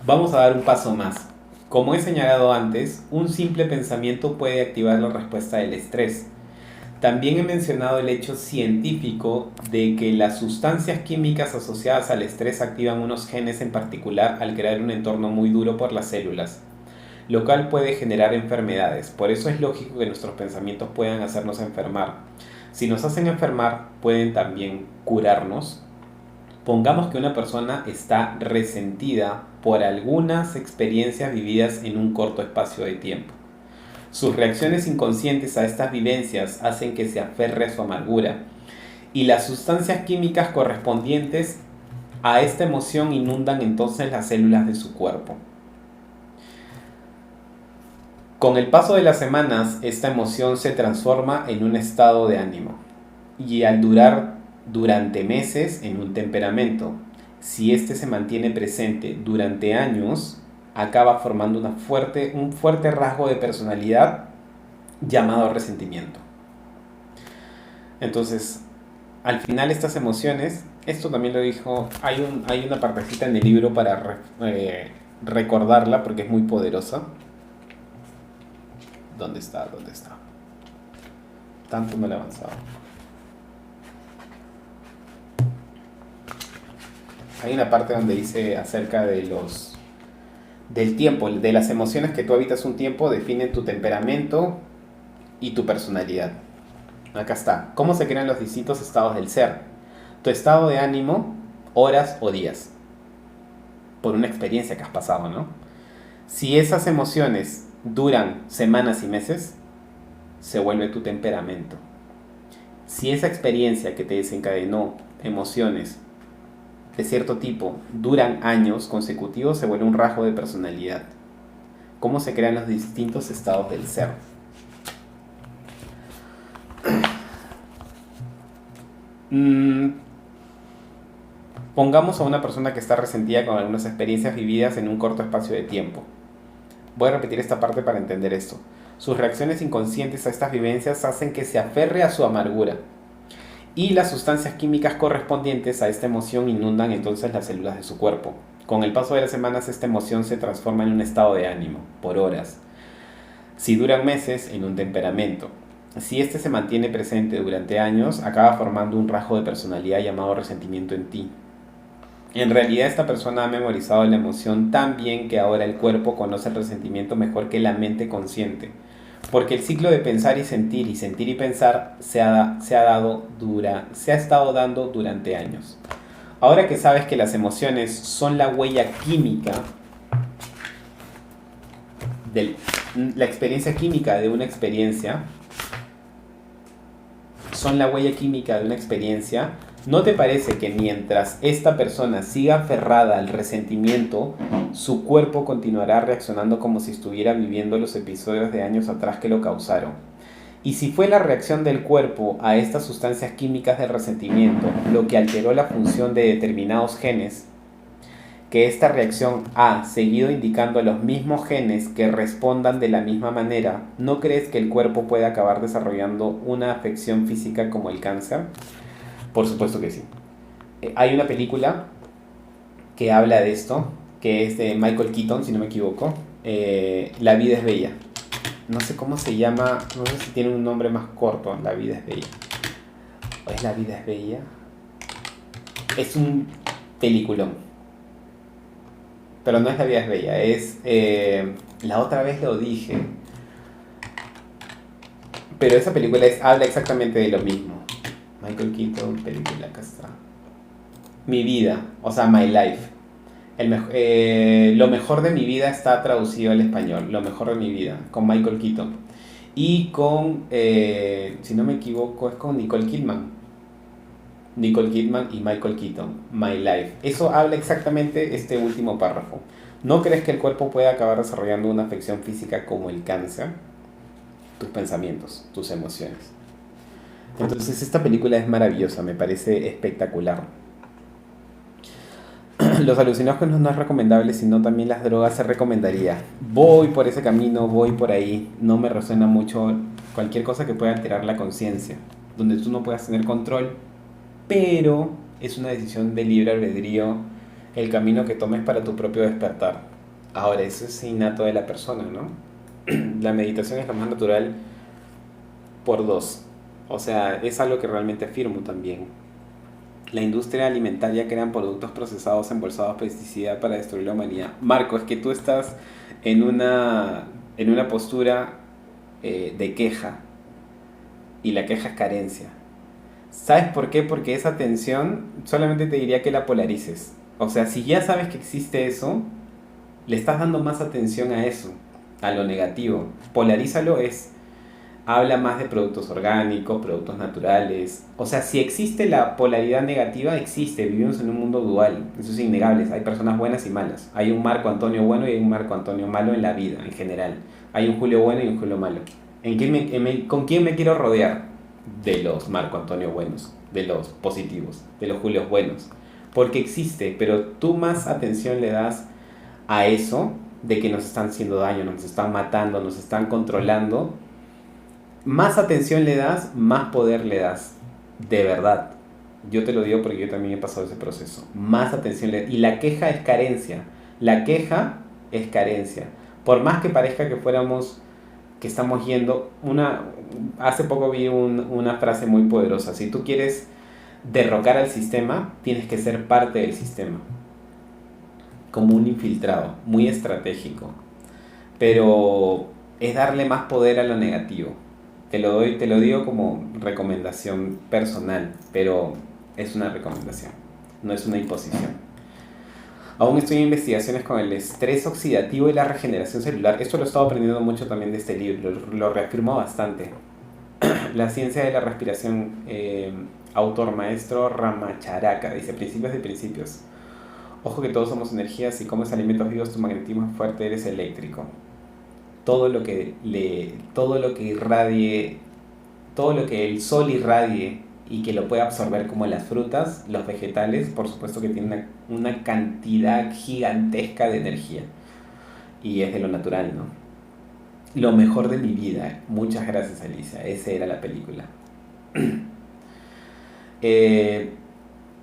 Vamos a dar un paso más. Como he señalado antes, un simple pensamiento puede activar la respuesta del estrés. También he mencionado el hecho científico de que las sustancias químicas asociadas al estrés activan unos genes en particular al crear un entorno muy duro por las células, lo cual puede generar enfermedades. Por eso es lógico que nuestros pensamientos puedan hacernos enfermar. Si nos hacen enfermar, pueden también curarnos. Pongamos que una persona está resentida por algunas experiencias vividas en un corto espacio de tiempo. Sus reacciones inconscientes a estas vivencias hacen que se aferre a su amargura, y las sustancias químicas correspondientes a esta emoción inundan entonces las células de su cuerpo. Con el paso de las semanas, esta emoción se transforma en un estado de ánimo y al durar durante meses en un temperamento. Si este se mantiene presente durante años, acaba formando un fuerte rasgo de personalidad llamado resentimiento. Entonces, al final estas emociones, esto también lo dijo, hay una partecita en el libro para recordarla porque es muy poderosa. ¿Dónde está? Tanto me lo he avanzado. Hay una parte donde dice acerca del tiempo, de las emociones que tú habitas un tiempo, definen tu temperamento y tu personalidad. Acá está. ¿Cómo se crean los distintos estados del ser? Tu estado de ánimo, horas o días. Por una experiencia que has pasado, ¿no? Si esas emociones duran semanas y meses, se vuelve tu temperamento. Si esa experiencia que te desencadenó emociones de cierto tipo duran años consecutivos, se vuelve un rasgo de personalidad. ¿Cómo se crean los distintos estados del ser? Pongamos a una persona que está resentida con algunas experiencias vividas en un corto espacio de tiempo. Voy a repetir esta parte para entender esto. Sus reacciones inconscientes a estas vivencias hacen que se aferre a su amargura, y las sustancias químicas correspondientes a esta emoción inundan entonces las células de su cuerpo. Con el paso de las semanas, esta emoción se transforma en un estado de ánimo, por horas. Si duran meses, en un temperamento. Si este se mantiene presente durante años, acaba formando un rasgo de personalidad llamado resentimiento en ti. En realidad, esta persona ha memorizado la emoción tan bien que ahora el cuerpo conoce el resentimiento mejor que la mente consciente. Porque el ciclo de pensar y pensar se ha estado dando durante años. Ahora que sabes que las emociones son la huella química, la experiencia química de una experiencia, ¿no te parece que mientras esta persona siga aferrada al resentimiento, su cuerpo continuará reaccionando como si estuviera viviendo los episodios de años atrás que lo causaron? Y si fue la reacción del cuerpo a estas sustancias químicas del resentimiento lo que alteró la función de determinados genes, que esta reacción ha seguido indicando a los mismos genes que respondan de la misma manera, ¿no crees que el cuerpo puede acabar desarrollando una afección física como el cáncer? Por supuesto que sí. Hay una película que habla de esto, que es de Michael Keaton, si no me equivoco. La vida es bella. No sé cómo se llama, no sé si tiene un nombre más corto. La vida es bella. ¿O es La vida es bella? Es un peliculón. Pero no es La vida es bella, es... la otra vez lo dije. Pero esa película habla exactamente de lo mismo. Michael Keaton, película, acá está. Mi vida, o sea, My Life. Lo mejor de mi vida está traducido al español. Lo mejor de mi vida, con Michael Keaton. Y con, si no me equivoco, es con Nicole Kidman. Nicole Kidman y Michael Keaton, My Life. Eso habla exactamente este último párrafo. ¿No crees que el cuerpo puede acabar desarrollando una afección física como el cáncer? Tus pensamientos, tus emociones. Entonces esta película es maravillosa, me parece espectacular. Los alucinógenos no es recomendable, sino también las drogas se recomendaría. Voy por ese camino, voy por ahí. No me resuena mucho cualquier cosa que pueda alterar la conciencia, donde tú no puedas tener control, pero es una decisión de libre albedrío el camino que tomes para tu propio despertar. Ahora, eso es innato de la persona, ¿no? La meditación es lo más natural por dos. O sea, es algo que realmente afirmo también. La industria alimentaria crea productos procesados embolsados pesticida para destruir la humanidad. Marco, es que tú estás en una postura de queja, y la queja es carencia. ¿Sabes por qué? Porque esa tensión solamente te diría que la polarices. O sea, si ya sabes que existe eso, le estás dando más atención a eso, a lo negativo. Polarízalo habla más de productos orgánicos, productos naturales. O sea, si existe la polaridad negativa, existe. Vivimos en un mundo dual. Eso es innegable. Hay personas buenas y malas. Hay un Marco Antonio bueno y hay un Marco Antonio malo en la vida, en general. Hay un Julio bueno y un Julio malo. ¿Con quién me quiero rodear? De los Marco Antonio buenos, de los positivos, de los Julios buenos. Porque existe, pero tú más atención le das a eso, de que nos están haciendo daño, nos están matando, nos están controlando. Más atención le das, más poder le das. De verdad. Yo te lo digo porque yo también he pasado ese proceso. Más atención le das. Y la queja es carencia. La queja es carencia. Por más que parezca que estamos yendo... Hace poco vi una frase muy poderosa. Si tú quieres derrocar al sistema, tienes que ser parte del sistema. Como un infiltrado. Muy estratégico. Pero es darle más poder a lo negativo. Te lo digo como recomendación personal, pero es una recomendación, no es una imposición. Aún estoy en investigaciones con el estrés oxidativo y la regeneración celular. Esto lo he estado aprendiendo mucho también de este libro, lo reafirmo bastante. La ciencia de la respiración, autor maestro Ramacharaka, dice: principios de principios. Ojo que todos somos energías y comes alimentos vivos, tu magnetismo es fuerte, eres eléctrico. Todo lo que irradie, todo lo que el sol irradie y que lo pueda absorber, como las frutas, los vegetales, por supuesto que tienen una cantidad gigantesca de energía. Y es de lo natural, ¿no? Lo mejor de mi vida. Muchas gracias, Alicia. Esa era la película. En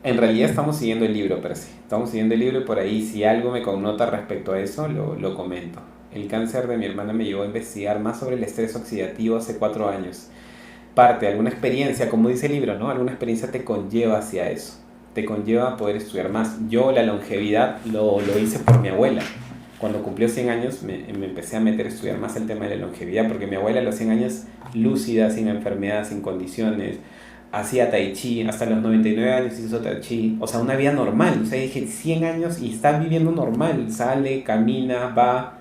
realidad estamos siguiendo el libro, Percy. Estamos siguiendo el libro y por ahí, si algo me connota respecto a eso, lo comento. El cáncer de mi hermana me llevó a investigar más sobre el estrés oxidativo hace 4 años. Alguna experiencia, como dice el libro, ¿no? Alguna experiencia te conlleva hacia eso. Te conlleva a poder estudiar más. Yo la longevidad lo hice por mi abuela. Cuando cumplió 100 años me empecé a meter a estudiar más el tema de la longevidad, porque mi abuela a los 100 años, lúcida, sin enfermedad, sin condiciones, hacía tai chi, hasta los 99 años hizo tai chi, o sea, una vida normal. O sea, dije, 100 años y está viviendo normal, sale, camina, va.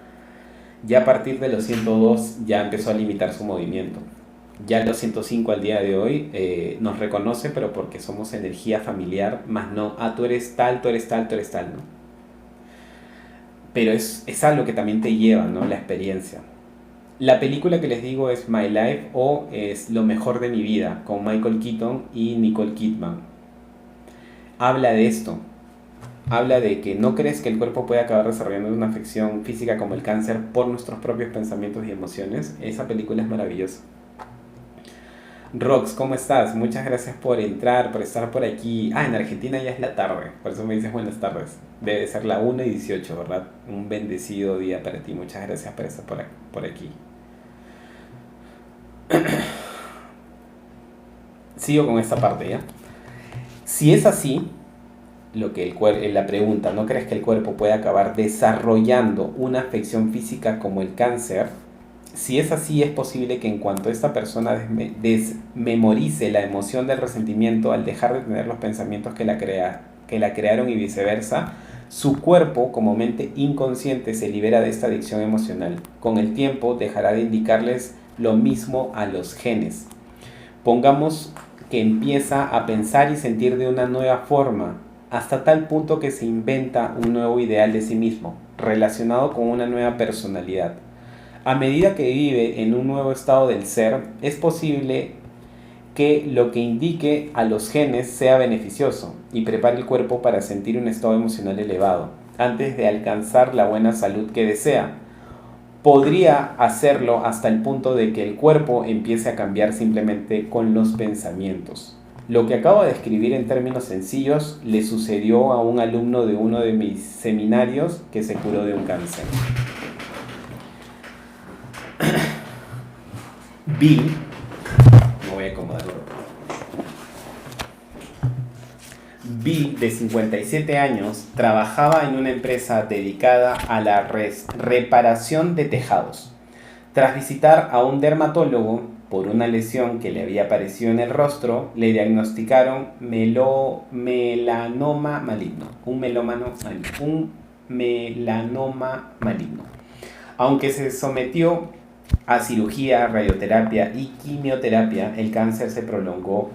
Ya a partir de los 102 ya empezó a limitar su movimiento. Ya a los 105 al día de hoy nos reconoce, pero porque somos energía familiar, más no, tú eres tal, tú eres tal, tú eres tal, ¿no? Pero es algo que también te lleva, ¿no? La experiencia. La película que les digo es My Life, o es Lo mejor de mi vida, con Michael Keaton y Nicole Kidman. Habla de esto. Habla de que no crees que el cuerpo puede acabar desarrollando una afección física como el cáncer por nuestros propios pensamientos y emociones. Esa película es maravillosa. Rox, ¿cómo estás? Muchas gracias por entrar, por estar por aquí. En Argentina ya es la tarde, por eso me dices buenas tardes. Debe ser la 1:18, ¿verdad? Un bendecido día para ti. Muchas gracias por estar por aquí. Sigo con esta parte, ¿ya? Si es así, la pregunta, ¿no crees que el cuerpo puede acabar desarrollando una afección física como el cáncer? Si es así, es posible que en cuanto esta persona desmemorice la emoción del resentimiento al dejar de tener los pensamientos que la crearon y viceversa, su cuerpo, como mente inconsciente, se libera de esta adicción emocional. Con el tiempo dejará de indicarles lo mismo a los genes. Pongamos que empieza a pensar y sentir de una nueva forma, hasta tal punto que se inventa un nuevo ideal de sí mismo, relacionado con una nueva personalidad. A medida que vive en un nuevo estado del ser, es posible que lo que indique a los genes sea beneficioso y prepare el cuerpo para sentir un estado emocional elevado, antes de alcanzar la buena salud que desea. Podría hacerlo hasta el punto de que el cuerpo empiece a cambiar simplemente con los pensamientos. Lo que acabo de escribir en términos sencillos le sucedió a un alumno de uno de mis seminarios que se curó de un cáncer. Bill, me voy a acomodar. Bill, de 57 años, trabajaba en una empresa dedicada a la reparación de tejados. Tras visitar a un dermatólogo por una lesión que le había aparecido en el rostro, le diagnosticaron melanoma maligno, un melanoma maligno. Aunque se sometió a cirugía, radioterapia y quimioterapia, el cáncer se prolongó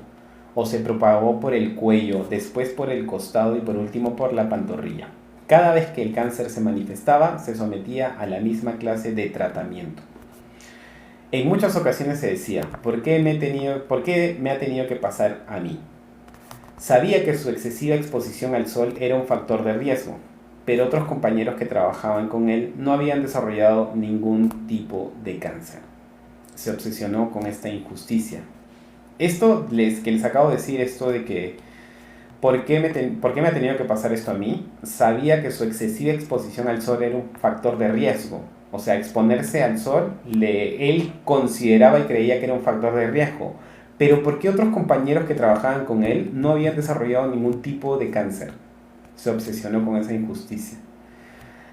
o se propagó por el cuello, después por el costado y por último por la pantorrilla. Cada vez que el cáncer se manifestaba, se sometía a la misma clase de tratamiento. En muchas ocasiones se decía, ¿por qué me ha tenido que pasar a mí? Sabía que su excesiva exposición al sol era un factor de riesgo, pero otros compañeros que trabajaban con él no habían desarrollado ningún tipo de cáncer. Se obsesionó con esta injusticia. Esto que les acabo de decir, esto de que ¿por qué me ha tenido que pasar esto a mí? Sabía que su excesiva exposición al sol era un factor de riesgo. O sea, exponerse al sol, él consideraba y creía que era un factor de riesgo. Pero ¿por qué otros compañeros que trabajaban con él no habían desarrollado ningún tipo de cáncer? Se obsesionó con esa injusticia.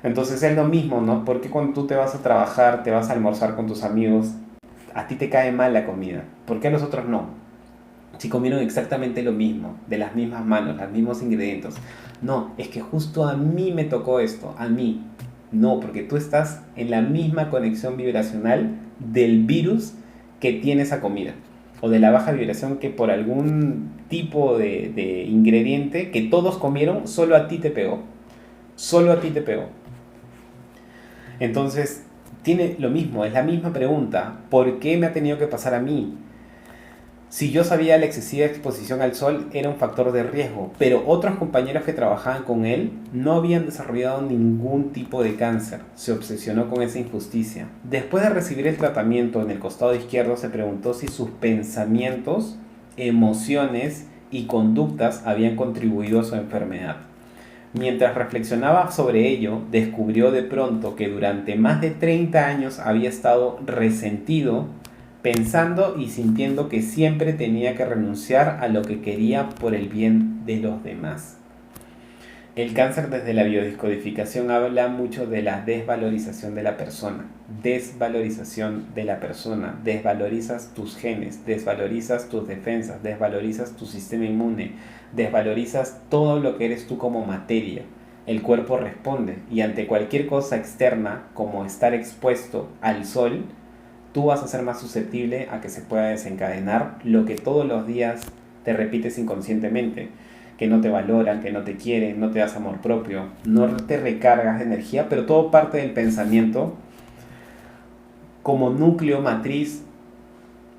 Entonces es lo mismo, ¿no? ¿Por qué cuando tú te vas a trabajar, te vas a almorzar con tus amigos, a ti te cae mal la comida? ¿Por qué a los otros no? Si comieron exactamente lo mismo, de las mismas manos, los mismos ingredientes. No, es que justo a mí me tocó esto, a mí. No, porque tú estás en la misma conexión vibracional del virus que tiene esa comida. O de la baja vibración que por algún tipo de ingrediente que todos comieron, solo a ti te pegó. Solo a ti te pegó. Entonces, tiene lo mismo, es la misma pregunta. ¿Por qué me ha tenido que pasar a mí? Si yo sabía la excesiva exposición al sol era un factor de riesgo, pero otros compañeros que trabajaban con él no habían desarrollado ningún tipo de cáncer. Se obsesionó con esa injusticia. Después de recibir el tratamiento en el costado izquierdo, se preguntó si sus pensamientos, emociones y conductas habían contribuido a su enfermedad. Mientras reflexionaba sobre ello, descubrió de pronto que durante más de 30 años había estado resentido, pensando y sintiendo que siempre tenía que renunciar a lo que quería por el bien de los demás. El cáncer desde la biodescodificación habla mucho de la desvalorización de la persona. Desvalorización de la persona. Desvalorizas tus genes, desvalorizas tus defensas, desvalorizas tu sistema inmune, desvalorizas todo lo que eres tú como materia. El cuerpo responde y ante cualquier cosa externa, como estar expuesto al sol, tú vas a ser más susceptible a que se pueda desencadenar lo que todos los días te repites inconscientemente, que no te valoran, que no te quieren, no te das amor propio, no te recargas de energía, pero todo parte del pensamiento como núcleo matriz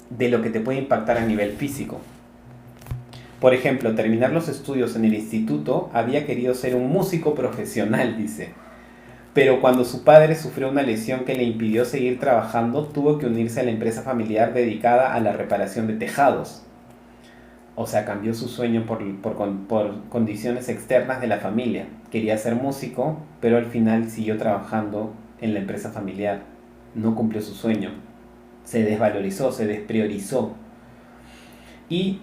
de lo que te puede impactar a nivel físico. Por ejemplo, terminar los estudios en el instituto, había querido ser un músico profesional, dice. Pero cuando su padre sufrió una lesión que le impidió seguir trabajando, tuvo que unirse a la empresa familiar dedicada a la reparación de tejados. O sea, cambió su sueño por condiciones externas de la familia. Quería ser músico, pero al final siguió trabajando en la empresa familiar. No cumplió su sueño. Se desvalorizó, se despriorizó. Y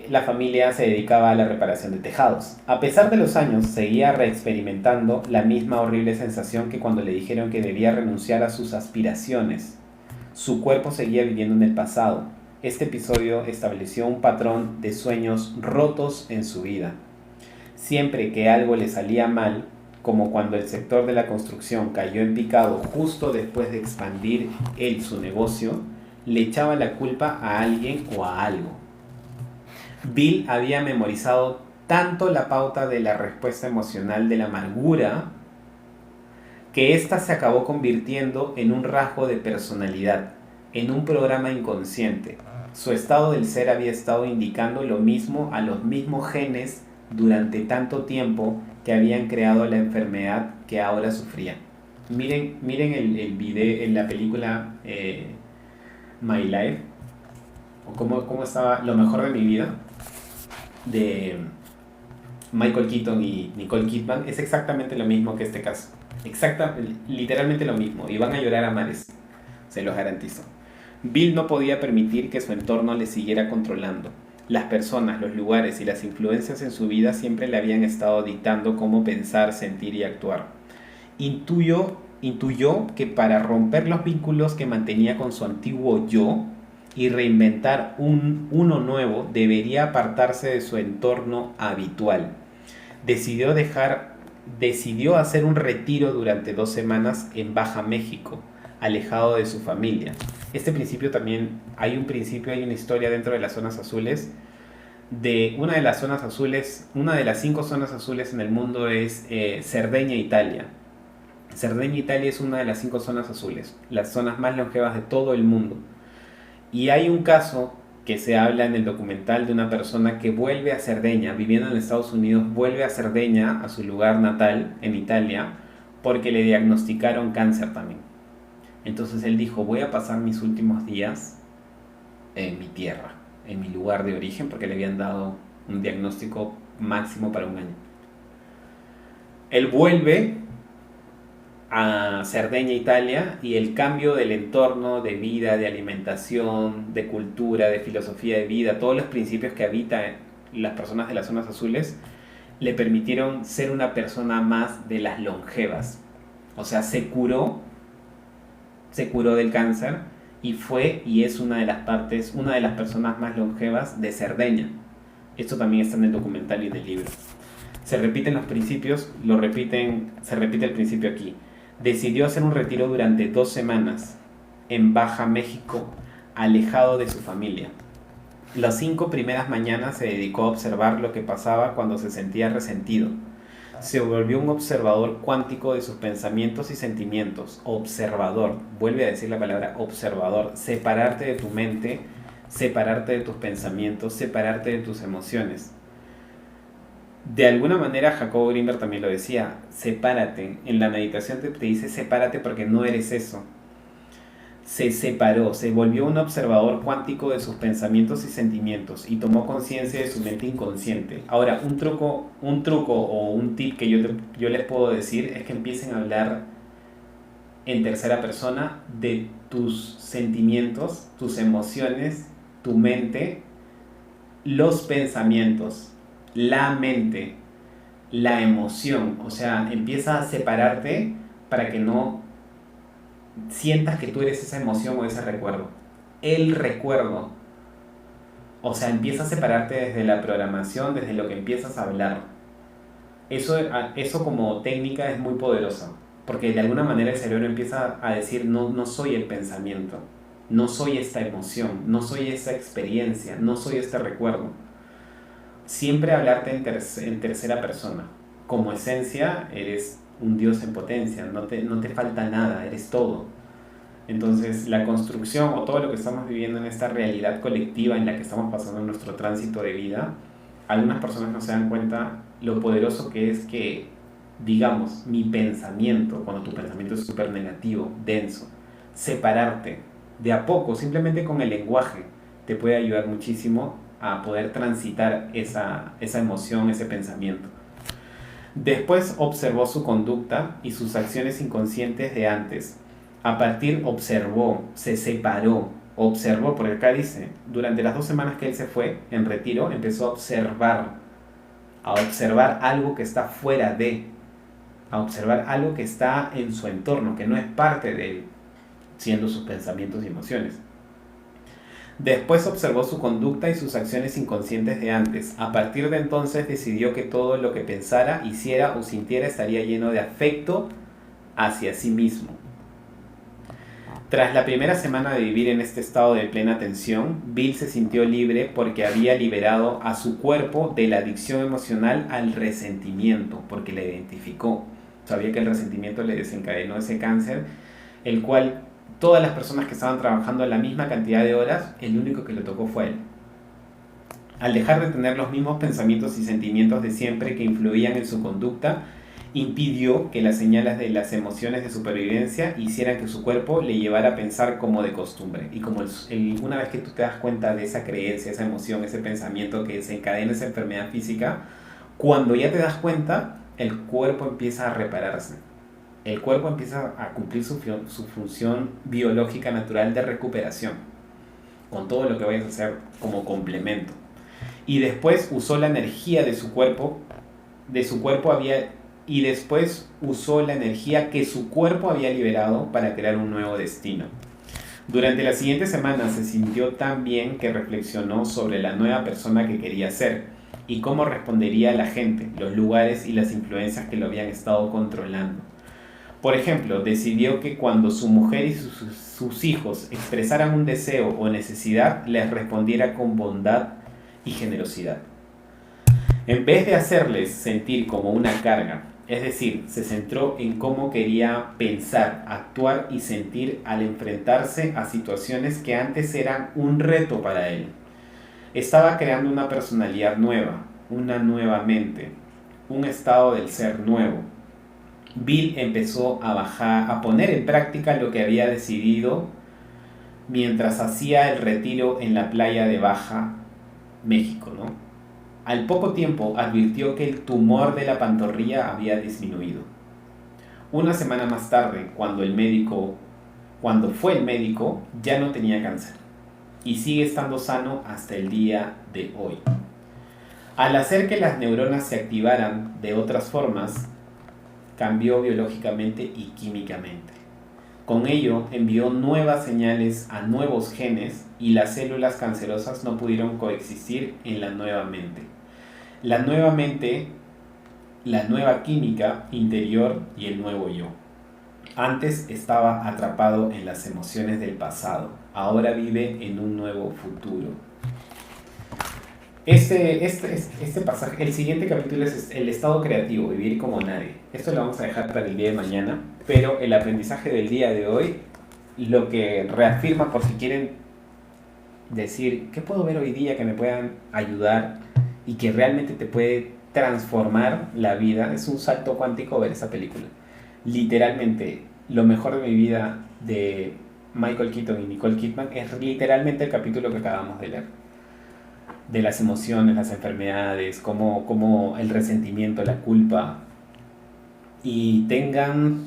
la familia se dedicaba a la reparación de tejados. A pesar de los años, seguía reexperimentando la misma horrible sensación que cuando le dijeron que debía renunciar a sus aspiraciones. Su cuerpo seguía viviendo en el pasado. Este episodio estableció un patrón de sueños rotos en su vida. Siempre que algo le salía mal, como cuando el sector de la construcción cayó en picado justo después de expandir él su negocio, le echaba la culpa a alguien o a algo. Bill había memorizado tanto la pauta de la respuesta emocional de la amargura que ésta se acabó convirtiendo en un rasgo de personalidad, en un programa inconsciente. Su estado del ser había estado indicando lo mismo a los mismos genes durante tanto tiempo que habían creado la enfermedad que ahora sufría. Miren el video en la película My Life, o cómo estaba Lo mejor de mi vida, de Michael Keaton y Nicole Kidman. Es exactamente lo mismo que este caso. Literalmente lo mismo. Y van a llorar a mares, se los garantizo. Bill no podía permitir que su entorno le siguiera controlando. Las personas, los lugares y las influencias en su vida siempre le habían estado dictando cómo pensar, sentir y actuar. Intuyó que para romper los vínculos que mantenía con su antiguo yo y reinventar uno nuevo, debería apartarse de su entorno habitual. Decidió hacer un retiro durante 2 semanas en Baja México, alejado de su familia. Este principio también, hay una historia dentro de las zonas azules. Una de las 5 zonas azules en el mundo es Cerdeña, Italia. Cerdeña, Italia es una de las 5 zonas azules, las zonas más longevas de todo el mundo. Y hay un caso que se habla en el documental de una persona que vuelve a Cerdeña, viviendo en Estados Unidos, vuelve a Cerdeña, a su lugar natal, en Italia, porque le diagnosticaron cáncer también. Entonces él dijo, voy a pasar mis últimos días en mi tierra, en mi lugar de origen, porque le habían dado un diagnóstico máximo para 1 año. Él vuelve a Cerdeña, Italia, y el cambio del entorno de vida, de alimentación, de cultura, de filosofía de vida, todos los principios que habitan las personas de las zonas azules, le permitieron ser una persona más de las longevas. O sea, se curó del cáncer y es una de las personas más longevas de Cerdeña. Esto también está en el documental y en el libro. Se repiten los principios, se repite el principio aquí. Decidió hacer un retiro durante 2 semanas en Baja México, alejado de su familia. Las 5 primeras mañanas se dedicó a observar lo que pasaba cuando se sentía resentido. Se volvió un observador cuántico de sus pensamientos y sentimientos. Observador, vuelve a decir la palabra observador. Separarte de tu mente, separarte de tus pensamientos, separarte de tus emociones. De alguna manera Jacobo Greenberg también lo decía, sepárate. En la meditación te dice sepárate porque no eres eso. Se separó, se volvió un observador cuántico de sus pensamientos y sentimientos y tomó conciencia de su mente inconsciente. Ahora, un truco o un tip que yo les puedo decir es que empiecen a hablar en tercera persona de tus sentimientos, tus emociones, tu mente, los pensamientos, la mente, la emoción. O sea, empieza a separarte para que no sientas que tú eres esa emoción o ese recuerdo. El recuerdo. O sea, empieza a separarte desde la programación, desde lo que empiezas a hablar. Eso como técnica es muy poderosa, porque de alguna manera el cerebro empieza a decir, no soy el pensamiento, no soy esta emoción, no soy esta experiencia, no soy este recuerdo. Siempre hablarte en tercera persona. Como esencia eres un Dios en potencia, no te falta nada, eres todo. Entonces la construcción o todo lo que estamos viviendo en esta realidad colectiva en la que estamos pasando en nuestro tránsito de vida, algunas personas no se dan cuenta lo poderoso que es que, digamos, mi pensamiento, cuando tu pensamiento es súper negativo, denso, separarte de a poco, simplemente con el lenguaje, te puede ayudar muchísimo a poder transitar esa emoción, ese pensamiento. Después observó su conducta y sus acciones inconscientes de antes. Observó, se separó, observó, porque acá dice, durante las 2 semanas que él se fue en retiro, empezó a observar algo que está a observar algo que está en su entorno, que no es parte de él. siendo sus pensamientos y emociones. Después observó su conducta y sus acciones inconscientes de antes. A partir de entonces decidió que todo lo que pensara, hiciera o sintiera estaría lleno de afecto hacia sí mismo. Tras la primera semana de vivir en este estado de plena tensión, Bill se sintió libre porque había liberado a su cuerpo de la adicción emocional al resentimiento, porque le identificó. Sabía que el resentimiento le desencadenó ese cáncer, el cual todas las personas que estaban trabajando la misma cantidad de horas, el único que le tocó fue él. Al dejar de tener los mismos pensamientos y sentimientos de siempre que influían en su conducta, impidió que las señales de las emociones de supervivencia hicieran que su cuerpo le llevara a pensar como de costumbre. Y como una vez que tú te das cuenta de esa creencia, esa emoción, ese pensamiento que desencadena esa enfermedad física, cuando ya te das cuenta, el cuerpo empieza a repararse. El cuerpo empieza a cumplir su función biológica natural de recuperación, con todo lo que vayas a hacer como complemento. Y después usó la energía de su cuerpo y después usó la energía que su cuerpo había liberado para crear un nuevo destino. Durante las siguientes semanas se sintió tan bien que reflexionó sobre la nueva persona que quería ser y cómo respondería a la gente, los lugares y las influencias que lo habían estado controlando. Por ejemplo, decidió que cuando su mujer y sus hijos expresaran un deseo o necesidad, les respondiera con bondad y generosidad. En vez de hacerles sentir como una carga, es decir, se centró en cómo quería pensar, actuar y sentir al enfrentarse a situaciones que antes eran un reto para él. Estaba creando una personalidad nueva, una nueva mente, un estado del ser nuevo. Bill empezó a poner en práctica lo que había decidido mientras hacía el retiro en la playa de Baja, México, ¿no? Al poco tiempo advirtió que el tumor de la pantorrilla había disminuido. Una semana más tarde, cuando fue el médico, ya no tenía cáncer y sigue estando sano hasta el día de hoy. Al hacer que las neuronas se activaran de otras formas, cambió biológicamente y químicamente. Con ello envió nuevas señales a nuevos genes y las células cancerosas no pudieron coexistir en la nueva mente. La nueva mente, la nueva química interior y el nuevo yo. Antes estaba atrapado en las emociones del pasado, ahora vive en un nuevo futuro. Este pasaje, el siguiente capítulo es el estado creativo, vivir como nadie. Esto lo vamos a dejar para el día de mañana, pero el aprendizaje del día de hoy, lo que reafirma por si quieren decir, ¿qué puedo ver hoy día que me puedan ayudar y que realmente te puede transformar la vida? Es un salto cuántico ver esa película. Literalmente, lo mejor de mi vida de Michael Keaton y Nicole Kidman es literalmente el capítulo que acabamos de leer. De las emociones, las enfermedades, como el resentimiento, la culpa, y tengan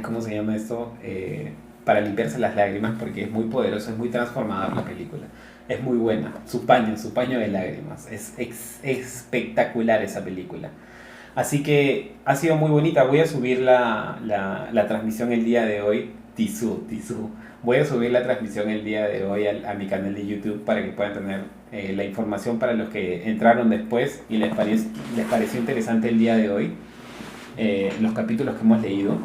¿cómo se llama esto? Para limpiarse las lágrimas, porque es muy poderoso, es muy transformadora la película, es muy buena, su paño de lágrimas, es espectacular esa película. Así que ha sido muy bonita. Voy a subir la transmisión el día de hoy. Voy a subir la transmisión el día de hoy a mi canal de YouTube para que puedan tener la información para los que entraron después y les pareció interesante el día de hoy, los capítulos que hemos leído.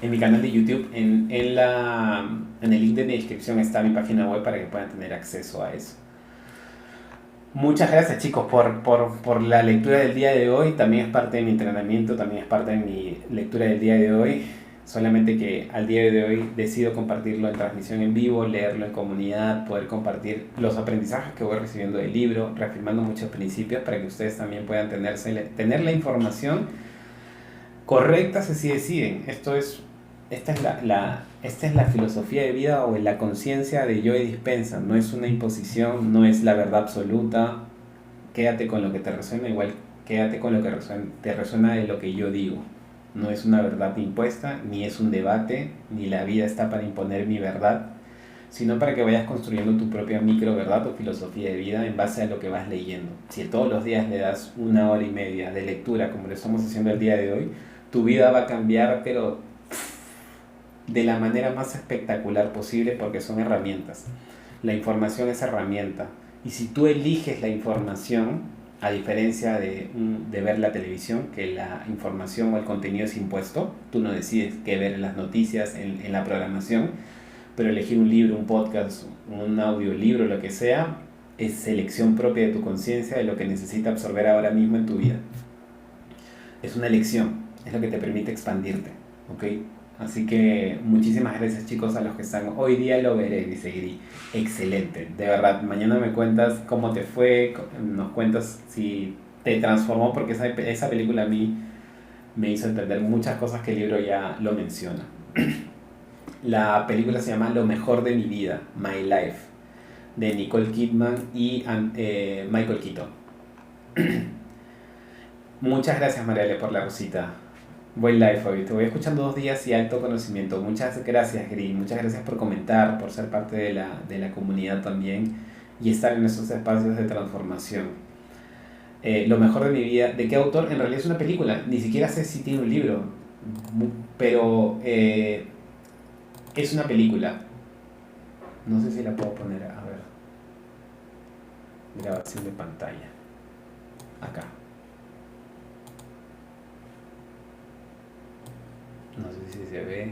En mi canal de YouTube, en el link de mi descripción está mi página web para que puedan tener acceso a eso. Muchas gracias, chicos, por la lectura del día de hoy. También es parte de mi entrenamiento, también es parte de mi lectura del día de hoy. Solamente que al día de hoy decido compartirlo en transmisión en vivo, leerlo en comunidad, poder compartir los aprendizajes que voy recibiendo del libro, reafirmando muchos principios para que ustedes también puedan tener la información correcta si deciden. Esta es la filosofía de vida o la conciencia de Joe Dispenza. No es una imposición, no es la verdad absoluta. Quédate con lo que te resuena, igual quédate con lo que te resuena de lo que yo digo. No es una verdad impuesta, ni es un debate, ni la vida está para imponer mi verdad, sino para que vayas construyendo tu propia micro verdad o filosofía de vida en base a lo que vas leyendo. Si todos los días le das 1 hora y media de lectura, como lo estamos haciendo el día de hoy, tu vida va a cambiar, pero de la manera más espectacular posible porque son herramientas. La información es herramienta. Y si tú eliges la información, a diferencia de ver la televisión, que la información o el contenido es impuesto, tú no decides qué ver en las noticias, en la programación, pero elegir un libro, un podcast, un audiolibro, lo que sea, es selección propia de tu conciencia, de lo que necesita absorber ahora mismo en tu vida. Es una elección, es lo que te permite expandirte, ¿ok? Así que muchísimas gracias chicos a los que están. Hoy día lo veré, dice Gri. Excelente, de verdad. Mañana me cuentas cómo te fue, nos cuentas si te transformó, porque esa película a mí me hizo entender muchas cosas que el libro ya lo menciona. La película se llama Lo mejor de mi vida, My Life, de Nicole Kidman y Michael Keaton. Muchas gracias Mariale por la rosita. Buen live hoy, te voy escuchando 2 días y alto conocimiento. Muchas gracias Gri, muchas gracias por comentar, por ser parte de la comunidad también y estar en esos espacios de transformación. Lo mejor de mi vida, ¿de qué autor? En realidad es una película, ni siquiera sé si tiene un libro, pero es una película. No sé si la puedo poner, a ver. Grabación de pantalla. Acá. No sé si se ve.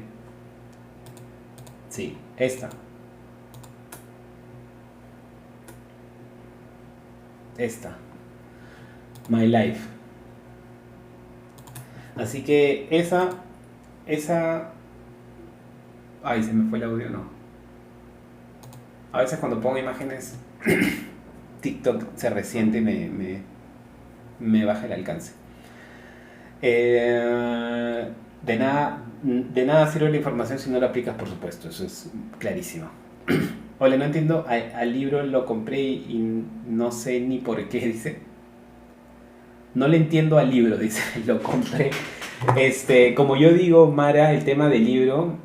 Sí, esta. My Life. Así que esa. Ay, se me fue el audio, no. A veces cuando pongo imágenes, TikTok se resiente y me baja el alcance. De nada sirve la información si no la aplicas, por supuesto, eso es clarísimo. Hola, no entiendo, al libro lo compré y no sé ni por qué, dice. No le entiendo al libro, dice, lo compré. Como yo digo, Mara, el tema del libro,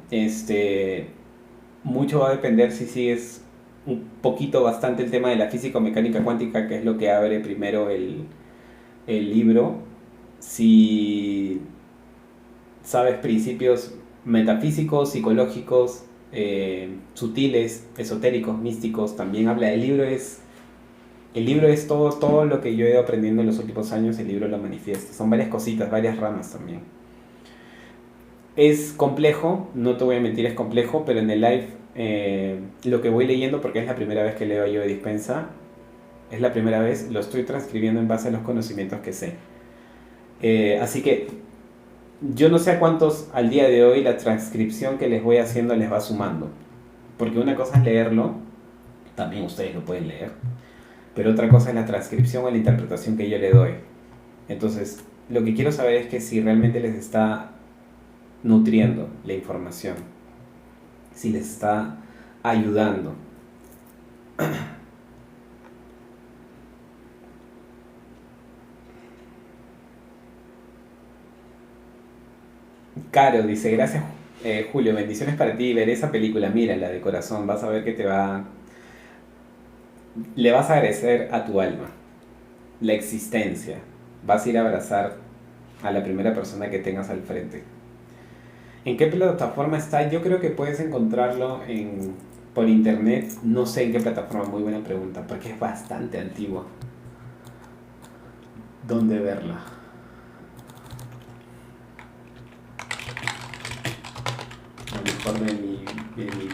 mucho va a depender si sigues un poquito, bastante el tema de la física o mecánica cuántica, que es lo que abre primero el libro. Si sabes principios metafísicos, psicológicos, sutiles, esotéricos, místicos, también habla. El libro es todo lo que yo he ido aprendiendo en los últimos años, el libro lo manifiesta. Son varias cositas, varias ramas también. Es complejo, no te voy a mentir, es complejo, pero en el live lo que voy leyendo, porque es la primera vez que leo yo de Dispensa, es la primera vez, lo estoy transcribiendo en base a los conocimientos que sé. Así que yo no sé a cuántos al día de hoy la transcripción que les voy haciendo les va sumando, porque una cosa es leerlo, también ustedes lo pueden leer, pero otra cosa es la transcripción o la interpretación que yo le doy. Entonces, lo que quiero saber es que si realmente les está nutriendo la información, si les está ayudando. Caro dice, gracias Julio, bendiciones para ti, ver esa película, mírala de corazón, vas a ver que le vas a agradecer a tu alma, la existencia, vas a ir a abrazar a la primera persona que tengas al frente. ¿En qué plataforma está? Yo creo que puedes encontrarlo por internet, no sé en qué plataforma, muy buena pregunta, porque es bastante antigua. ¿Dónde verla? Lo mejor de mi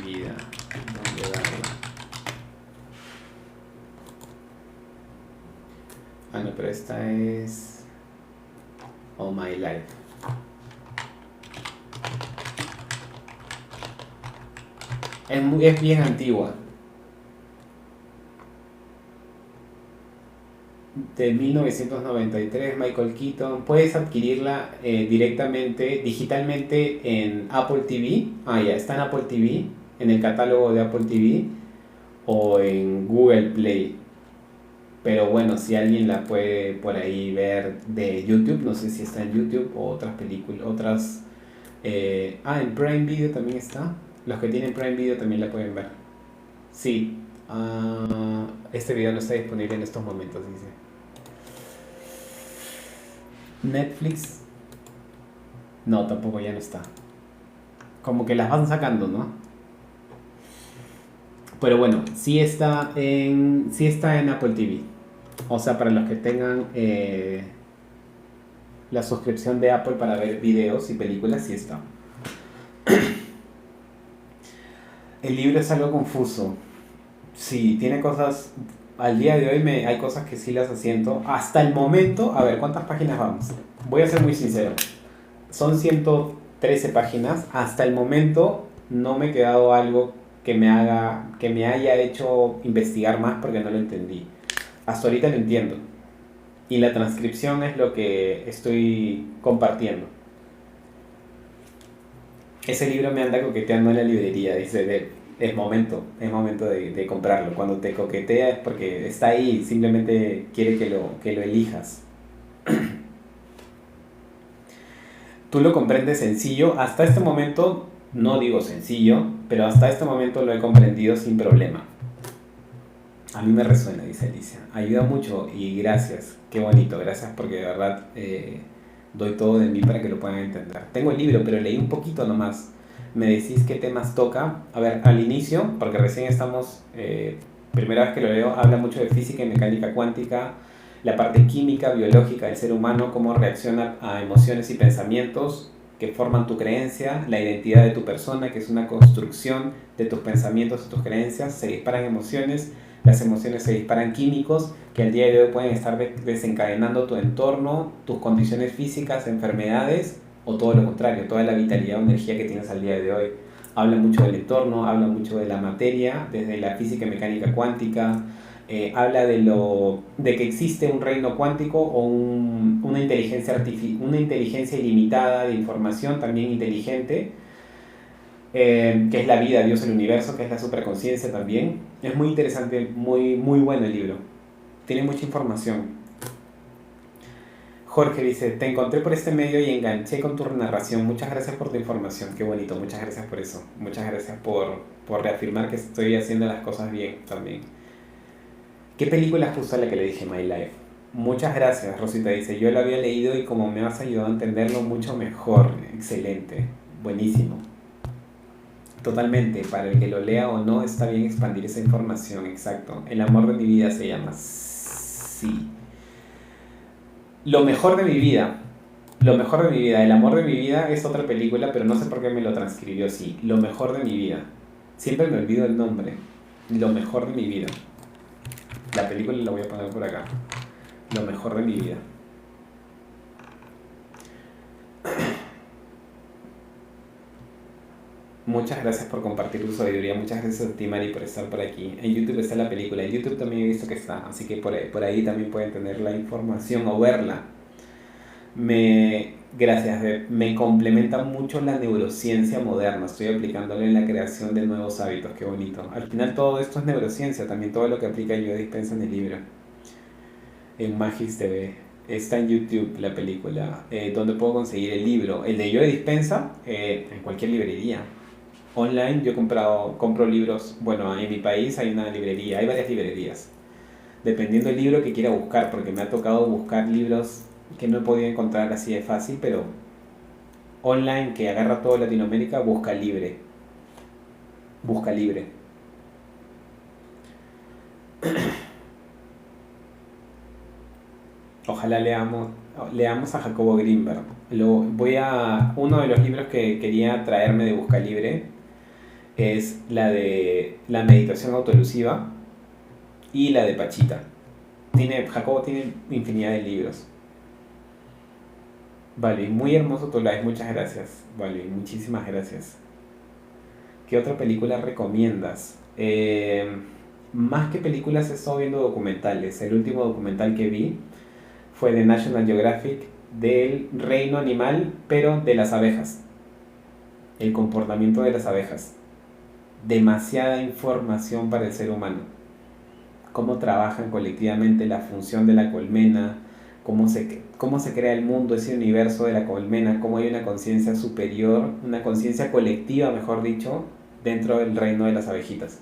vida. ¿Dónde verla? Ah, no, pero esta es All My Life. Es bien antigua. De 1993, Michael Keaton. Puedes adquirirla directamente, digitalmente en Apple TV. Ah, ya, está en Apple TV, en el catálogo de Apple TV o en Google Play. Pero bueno, si alguien la puede por ahí ver de YouTube, no sé si está en YouTube o otras películas, en Prime Video también está. Los que tienen Prime Video también la pueden ver. Sí, este video no está disponible en estos momentos, dice. Netflix. No, tampoco ya no está. Como que las van sacando, ¿no? Pero bueno, sí está en Apple TV. O sea, para los que tengan la suscripción de Apple para ver videos y películas, sí está. El libro es algo confuso. Sí, tiene cosas. Al día de hoy hay cosas que sí las asiento. Hasta el momento, a ver, ¿cuántas páginas vamos? Voy a ser muy sincero. Son 113 páginas. Hasta el momento no me he quedado algo que me haya hecho investigar más porque no lo entendí. Hasta ahorita lo entiendo. Y la transcripción es lo que estoy compartiendo. Ese libro me anda coqueteando en la librería, dice, es momento de comprarlo. Cuando te coquetea es porque está ahí, simplemente quiere que lo elijas. Tú lo comprendes sencillo, hasta este momento, no digo sencillo, pero hasta este momento lo he comprendido sin problema. A mí me resuena, dice Alicia. Ayuda mucho y gracias, qué bonito, gracias porque de verdad doy todo de mí para que lo puedan entender. Tengo el libro, pero leí un poquito nomás. Me decís qué temas toca. A ver, al inicio, porque recién estamos, primera vez que lo leo, habla mucho de física y mecánica cuántica, la parte química, biológica del ser humano, cómo reacciona a emociones y pensamientos que forman tu creencia, la identidad de tu persona, que es una construcción de tus pensamientos y tus creencias, se disparan emociones, las emociones se disparan químicos que al día de hoy pueden estar desencadenando tu entorno, tus condiciones físicas, enfermedades o todo lo contrario, toda la vitalidad o energía que tienes al día de hoy. Habla mucho del entorno, habla mucho de la materia, desde la física y mecánica cuántica, habla de que existe un reino cuántico o una inteligencia ilimitada de información, también inteligente, que es la vida, Dios, el universo, que es la superconciencia también. Es muy interesante, muy bueno el libro. Tiene mucha información. Jorge dice, te encontré por este medio y enganché con tu narración. Muchas gracias por tu información. Qué bonito, muchas gracias por eso. Muchas gracias por reafirmar que estoy haciendo las cosas bien también. ¿Qué película es justo la que le dije My Life? Muchas gracias, Rosita dice. Yo lo había leído y como me has ayudado a entenderlo mucho mejor. Excelente, buenísimo. Totalmente, para el que lo lea o no, está bien expandir esa información, exacto. El amor de mi vida se llama. Sí. Lo mejor de mi vida. Lo mejor de mi vida. El amor de mi vida es otra película, pero no sé por qué me lo transcribió así. Lo mejor de mi vida. Siempre me olvido el nombre. Lo mejor de mi vida. La película la voy a poner por acá. Lo mejor de mi vida. Muchas gracias por compartir tu sabiduría. Muchas gracias a ti, Mari, por estar por aquí. En YouTube está la película. En YouTube también he visto que está. Así que por ahí también pueden tener la información o verla. Gracias, me complementa mucho la neurociencia moderna. Estoy aplicándole en la creación de nuevos hábitos. Qué bonito. Al final todo esto es neurociencia. También todo lo que aplica Yo Dispensa en el libro. En Magis TV. Está en YouTube la película. Donde puedo conseguir el libro. El de Yo Dispensa en cualquier librería. Online yo compro libros, bueno, en mi país hay una librería, hay varias librerías, dependiendo del libro que quiera buscar, porque me ha tocado buscar libros que no he podido encontrar así de fácil, pero online que agarra toda Latinoamérica, busca libre. Ojalá leamos a Jacobo Greenberg. Uno de los libros que quería traerme de Busca Libre es la de la meditación autoelusiva y la de Pachita. Jacobo tiene infinidad de libros. Vale, muy hermoso tu live, muchas gracias. Vale, muchísimas gracias. ¿Qué otra película recomiendas? Más que películas he estado viendo documentales. El último documental que vi fue de National Geographic del reino animal, pero de las abejas. El comportamiento de las abejas. Demasiada información para el ser humano. Cómo trabajan colectivamente, la función de la colmena, cómo se crea el mundo, ese universo de la colmena, cómo hay una conciencia superior, una conciencia colectiva, mejor dicho, dentro del reino de las abejitas.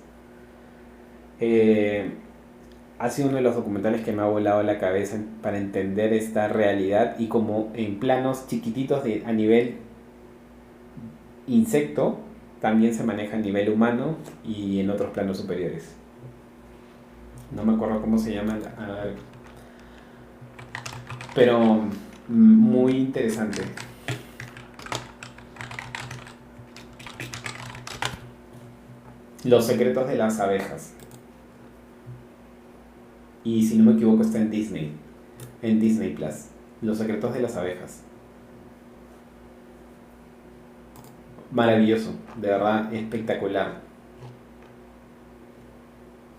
Ha sido uno de los documentales que me ha volado la cabeza para entender esta realidad y como en planos chiquititos a nivel insecto también se maneja a nivel humano y en otros planos superiores. No me acuerdo cómo se llama, pero muy interesante. Los secretos de las abejas. Y si no me equivoco está en Disney Plus. Los secretos de las abejas. Maravilloso, de verdad espectacular.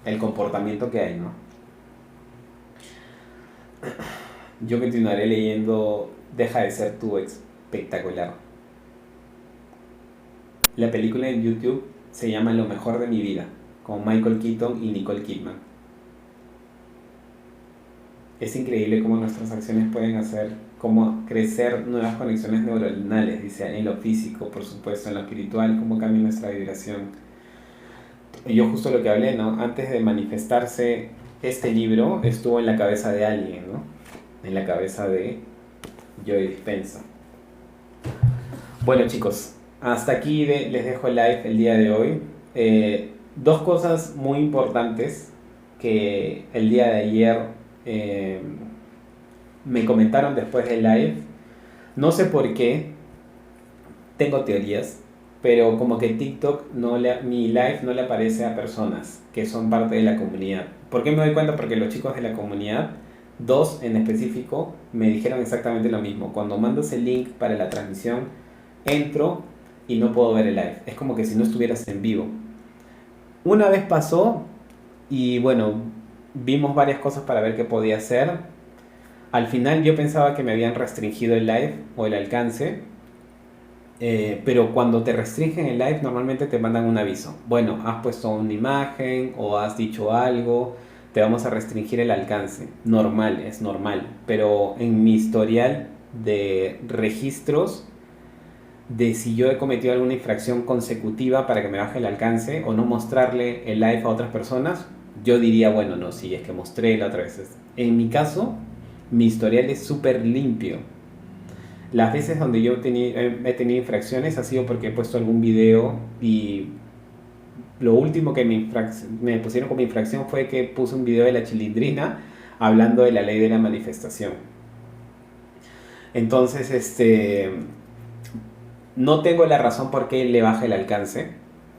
El comportamiento que hay, ¿no? Yo continuaré leyendo Deja de ser tú, espectacular. La película en YouTube se llama Lo mejor de mi vida, con Michael Keaton y Nicole Kidman. Es increíble cómo nuestras acciones pueden hacer, cómo crecer nuevas conexiones neuronales, dice, en lo físico, por supuesto, en lo espiritual, cómo cambia nuestra vibración. Y yo justo lo que hablé, ¿no? Antes de manifestarse este libro, estuvo en la cabeza de alguien, ¿no? En la cabeza de Joe Dispenza. Bueno, chicos, hasta aquí les dejo el live el día de hoy. Dos cosas muy importantes que el día de ayer me comentaron después del live. No sé por qué, tengo teorías, pero como que TikTok, mi live no le aparece a personas que son parte de la comunidad. ¿Por qué me doy cuenta? Porque los chicos de la comunidad, dos en específico, me dijeron exactamente lo mismo. Cuando mandas el link para la transmisión, entro y no puedo ver el live. Es como que si no estuvieras en vivo. Una vez pasó y bueno, vimos varias cosas para ver qué podía hacer. Al final yo pensaba que me habían restringido el live o el alcance, pero cuando te restringen el live normalmente te mandan un aviso. Bueno, has puesto una imagen o has dicho algo, te vamos a restringir el alcance. Normal, es normal. Pero en mi historial de registros de si yo he cometido alguna infracción consecutiva para que me baje el alcance o no mostrarle el live a otras personas, yo diría, bueno, no, sí, es que mostré la otra vez. En mi caso, mi historial es súper limpio. Las veces donde yo he tenido infracciones ha sido porque he puesto algún video y lo último que me pusieron como infracción fue que puse un video de la Chilindrina hablando de la ley de la manifestación. Entonces, no tengo la razón por qué le baja el alcance.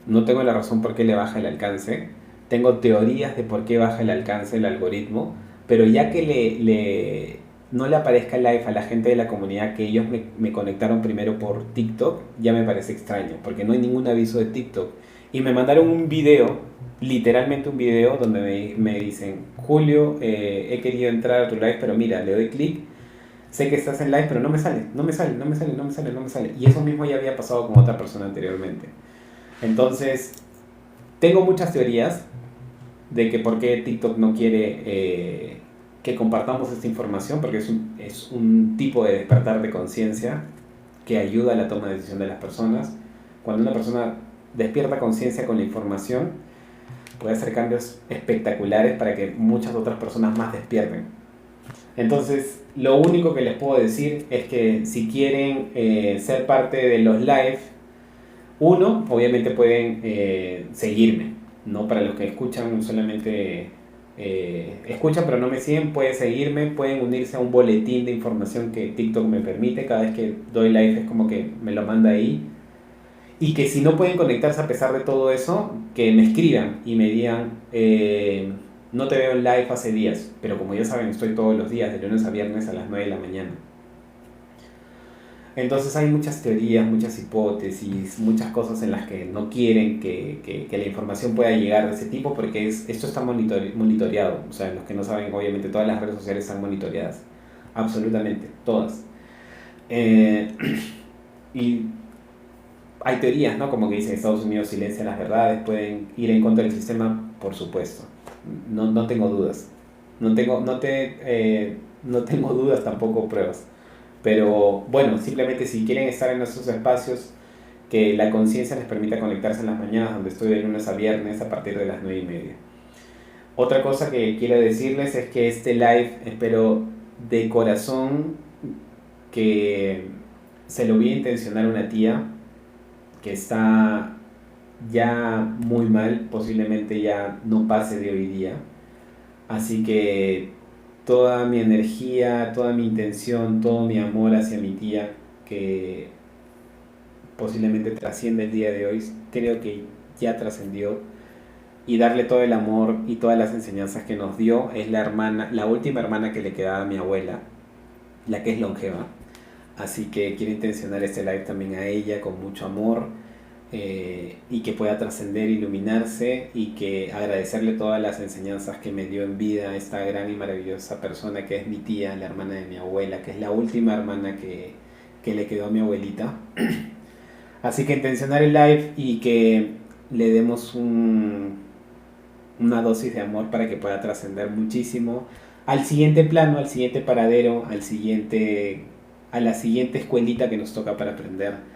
No tengo la razón por qué le baja el alcance. Tengo teorías de por qué baja el alcance el algoritmo. Pero ya que no le aparezca el live a la gente de la comunidad, que ellos me conectaron primero por TikTok, ya me parece extraño. Porque no hay ningún aviso de TikTok. Y me mandaron un video, literalmente un video, donde me dicen, Julio, he querido entrar a tu live, pero mira, le doy clic. Sé que estás en live, pero no me sale. Y eso mismo ya había pasado con otra persona anteriormente. Entonces, tengo muchas teorías de que por qué TikTok no quiere que compartamos esta información, porque es un tipo de despertar de conciencia que ayuda a la toma de decisión de las personas. Cuando una persona despierta conciencia con la información, puede hacer cambios espectaculares para que muchas otras personas más despierten. Entonces, lo único que les puedo decir es que si quieren ser parte de los live, uno, obviamente pueden seguirme, ¿no? Para los que escuchan solamente escuchan pero no me siguen, pueden seguirme, pueden unirse a un boletín de información que TikTok me permite. Cada vez que doy live es como que me lo manda ahí. Y que si no pueden conectarse a pesar de todo eso, que me escriban y me digan, no te veo en live hace días, pero como ya saben, estoy todos los días, de lunes a viernes a las 9 de la mañana. Entonces hay muchas teorías, muchas hipótesis, muchas cosas en las que no quieren que la información pueda llegar de ese tipo, porque esto está monitoreado. O sea, los que no saben, obviamente todas las redes sociales están monitoreadas, absolutamente, todas. Y hay teorías, ¿no? Como que dicen Estados Unidos silencia las verdades, pueden ir en contra del sistema, por supuesto. No tengo dudas. No tengo dudas, tampoco pruebas. Pero bueno, simplemente si quieren estar en esos espacios, que la conciencia les permita conectarse en las mañanas, donde estoy de lunes a viernes a partir de las 9:30. Otra cosa que quiero decirles es que este live, espero de corazón que se lo voy a intencionar a una tía que está ya muy mal, posiblemente ya no pase de hoy día. Así que toda mi energía, toda mi intención, todo mi amor hacia mi tía, que posiblemente trasciende el día de hoy, creo que ya trascendió, y darle todo el amor y todas las enseñanzas que nos dio. Es la hermana, la última hermana que le quedaba a mi abuela, la que es longeva. Así que quiero intencionar este live también a ella con mucho amor, y que pueda trascender, iluminarse, y que agradecerle todas las enseñanzas que me dio en vida esta gran y maravillosa persona que es mi tía, la hermana de mi abuela, que es la última hermana que le quedó a mi abuelita. Así que intencionar el live y que le demos una dosis de amor para que pueda trascender muchísimo al siguiente plano, al siguiente paradero, a la siguiente escuelita que nos toca para aprender.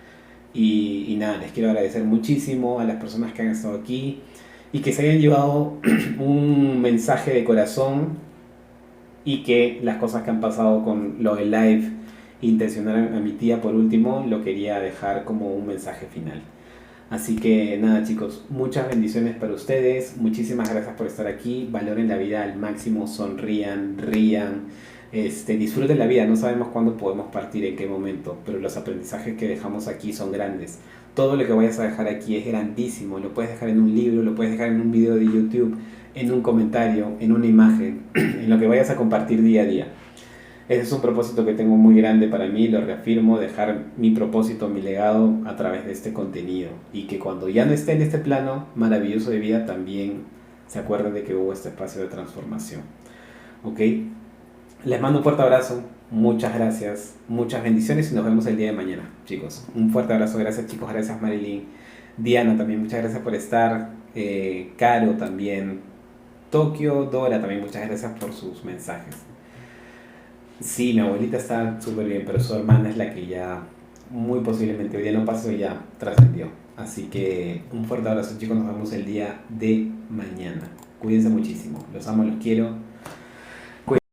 Y nada, les quiero agradecer muchísimo a las personas que han estado aquí y que se hayan llevado un mensaje de corazón, y que las cosas que han pasado con lo del live, intencionar a mi tía por último, lo quería dejar como un mensaje final. Así que nada, chicos, muchas bendiciones para ustedes, muchísimas gracias por estar aquí, valoren la vida al máximo, sonrían, rían, disfruten la vida. No sabemos cuándo podemos partir, en qué momento, pero los aprendizajes que dejamos aquí son grandes. Todo lo que vayas a dejar aquí es grandísimo, lo puedes dejar en un libro, lo puedes dejar en un video de YouTube, en un comentario, en una imagen, en lo que vayas a compartir día a día. Ese es un propósito que tengo muy grande para mí, lo reafirmo, dejar mi propósito, mi legado a través de este contenido. Y que cuando ya no esté en este plano maravilloso de vida, también se acuerden de que hubo este espacio de transformación. ¿Ok? Les mando un fuerte abrazo, muchas gracias, muchas bendiciones y nos vemos el día de mañana, chicos. Un fuerte abrazo, gracias chicos, gracias Marilyn. Diana también, muchas gracias por estar. Caro también. Tokio, Dora también, muchas gracias por sus mensajes. Sí, mi abuelita está súper bien, pero su hermana es la que ya muy posiblemente hoy día no pasó y ya trascendió. Así que un fuerte abrazo, chicos, nos vemos el día de mañana. Cuídense muchísimo, los amo, los quiero.